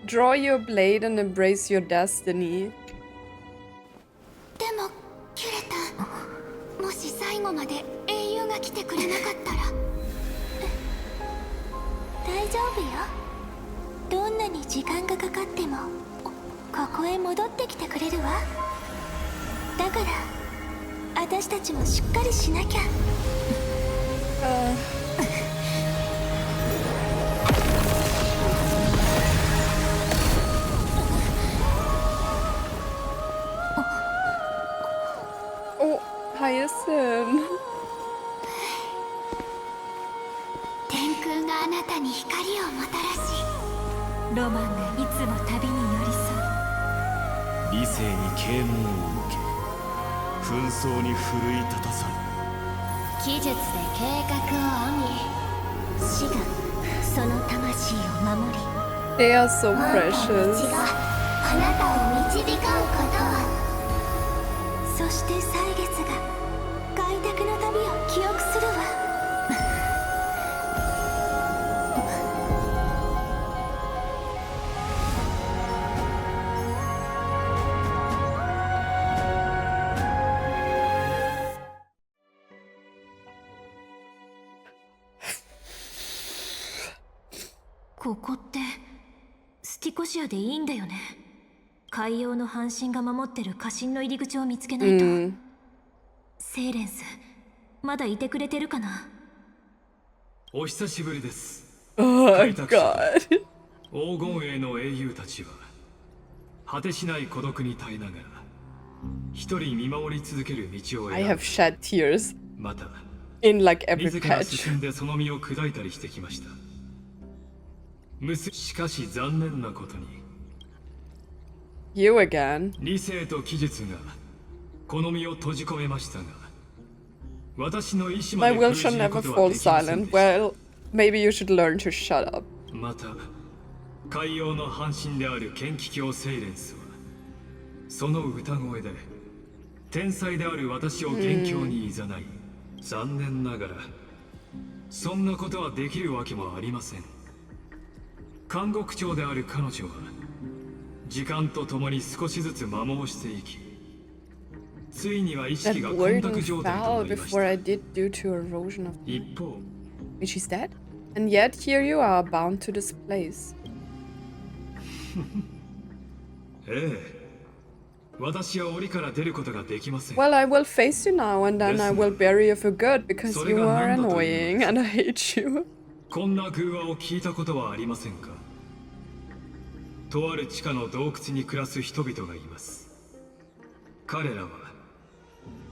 Draw your blade and embrace your destiny. でもキュレタ、もし最後まで英雄が来てくれなかったら大丈夫よ。どんなに時間がかかってもここへ戻ってきてくれるわ。だから私たちもしっかりしなきゃ。Hyacinth. 天空があなたに光をもたらし、ロマンがいつも旅に寄り添う。理性に啓蒙を受け紛争に奮い立たされ、技術で計画を編み、死がその魂を守り、 They are so 血 precious. があなたを導かうことを。そして歳月が開拓の旅を記憶するわ。ここってスティコシアでいいんだよね。海洋の半神が守ってる家臣の入り口を見つけないと。セイレンス、まだいてくれてるかな。お久しぶりです。 Oh 開拓者 God. 黄金栄の英雄たちは果てしない孤独に耐えながら一人見守り続ける道を I 選 have び、 shed tears また in like every 自ら patch. 進んでその身を砕いたりしてきました。しかし残念なことに You again. 理性と技術がこの身を閉じ込めましたが、私の意志ま My で will 封じ shall るこ never とは fall できません silent. でした。 Well, maybe you should learn to shut up. また海洋の半身である剣気教セイレンスはその歌声で天才である私を元凶に誘い、残念ながらそんなことはできるわけもありません。監獄長である彼女は時間とともに少しずつ摩耗していき、ついには意 That 識が混 warden 濁状態と fell なりまし before た。 I did due to erosion of... 一方、 Wait, she's dead? And yet here you are, bound to this place. ええ、私は檻から出ることができません。 Well, I will face you now and then I will bury you for good because you are annoying and I hate you. こんな偶話を聞いたことはありませんか。とある地下の洞窟に暮らす人々がいます。彼らは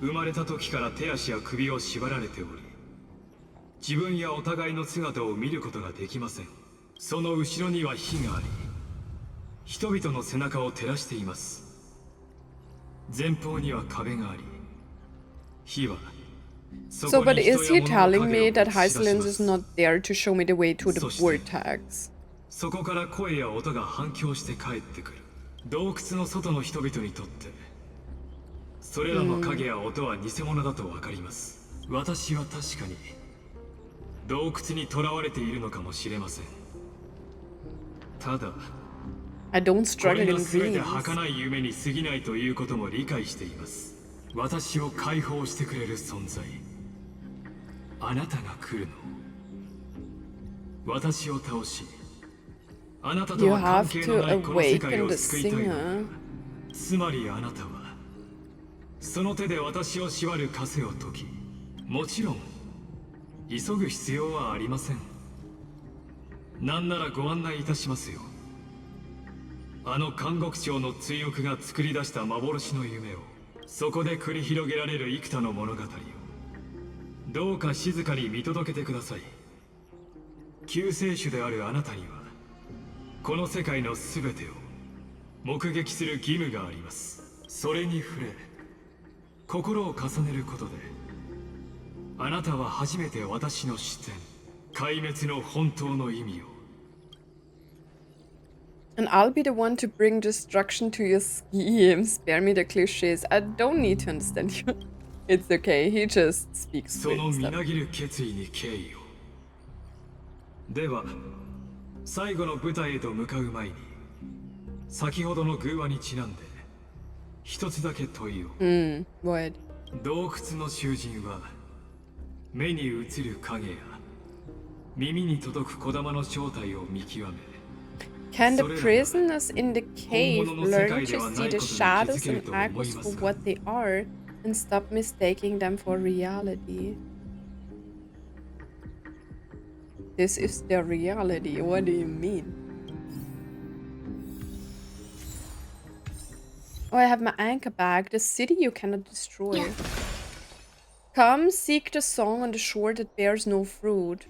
生まれた時から手足や首を縛られており、自分やお互いの姿を見ることができません。その後ろには火があり、人々の背中を照らしています。前方には壁があり、火は So, but is he telling me that Hysolins is not there to show me the way to the vortex? そこから声や音が反響して帰ってくる。洞窟の外の人々にとってそれらの影や音は偽物だとわかります。私は確かに洞窟に囚われているのかもしれません。ただ I don't こ struggle れ in が全て dreams. 儚い夢に過ぎないということも理解しています。私を解放してくれる存在、あなたが来るの。私を倒し、あなたと You は関 have 係の to ないこの世界 awaken を the 救いたいのだ。 singer. つまりあなたはその手で私を縛る枷を解き、もちろん急ぐ必要はありません。なんならご案内いたしますよ。あの監獄長の追憶が作り出した幻の夢を、そこで繰り広げられる幾多の物語をどうか静かに見届けてください。救世主であるあなたにはこの世界の全てを目撃する義務があります。それに触れ心を重ねることで、あなたは初めて私の視点、壊滅の本当の意味を。 And I'll be the one to bring destruction to your scheme. Spare me the cliches. I don't need to understand you. It's okay. He just speaks その weird み stuff. なぎる決意に敬意を。では最後の舞台へと向かう前に、先ほどの偶話にちなんで一つだけ問いを。 What? 洞窟の囚人は目に映る影や耳に届く小玉の正体を見極め、 Can the prisoners in the cave learn to see the shadows and act for what they are and stop mistaking them for reality? This is their reality. What do you mean? Oh, I have my anchor bag. The city you cannot destroy. Come seek the song on the shore that bears no fruit.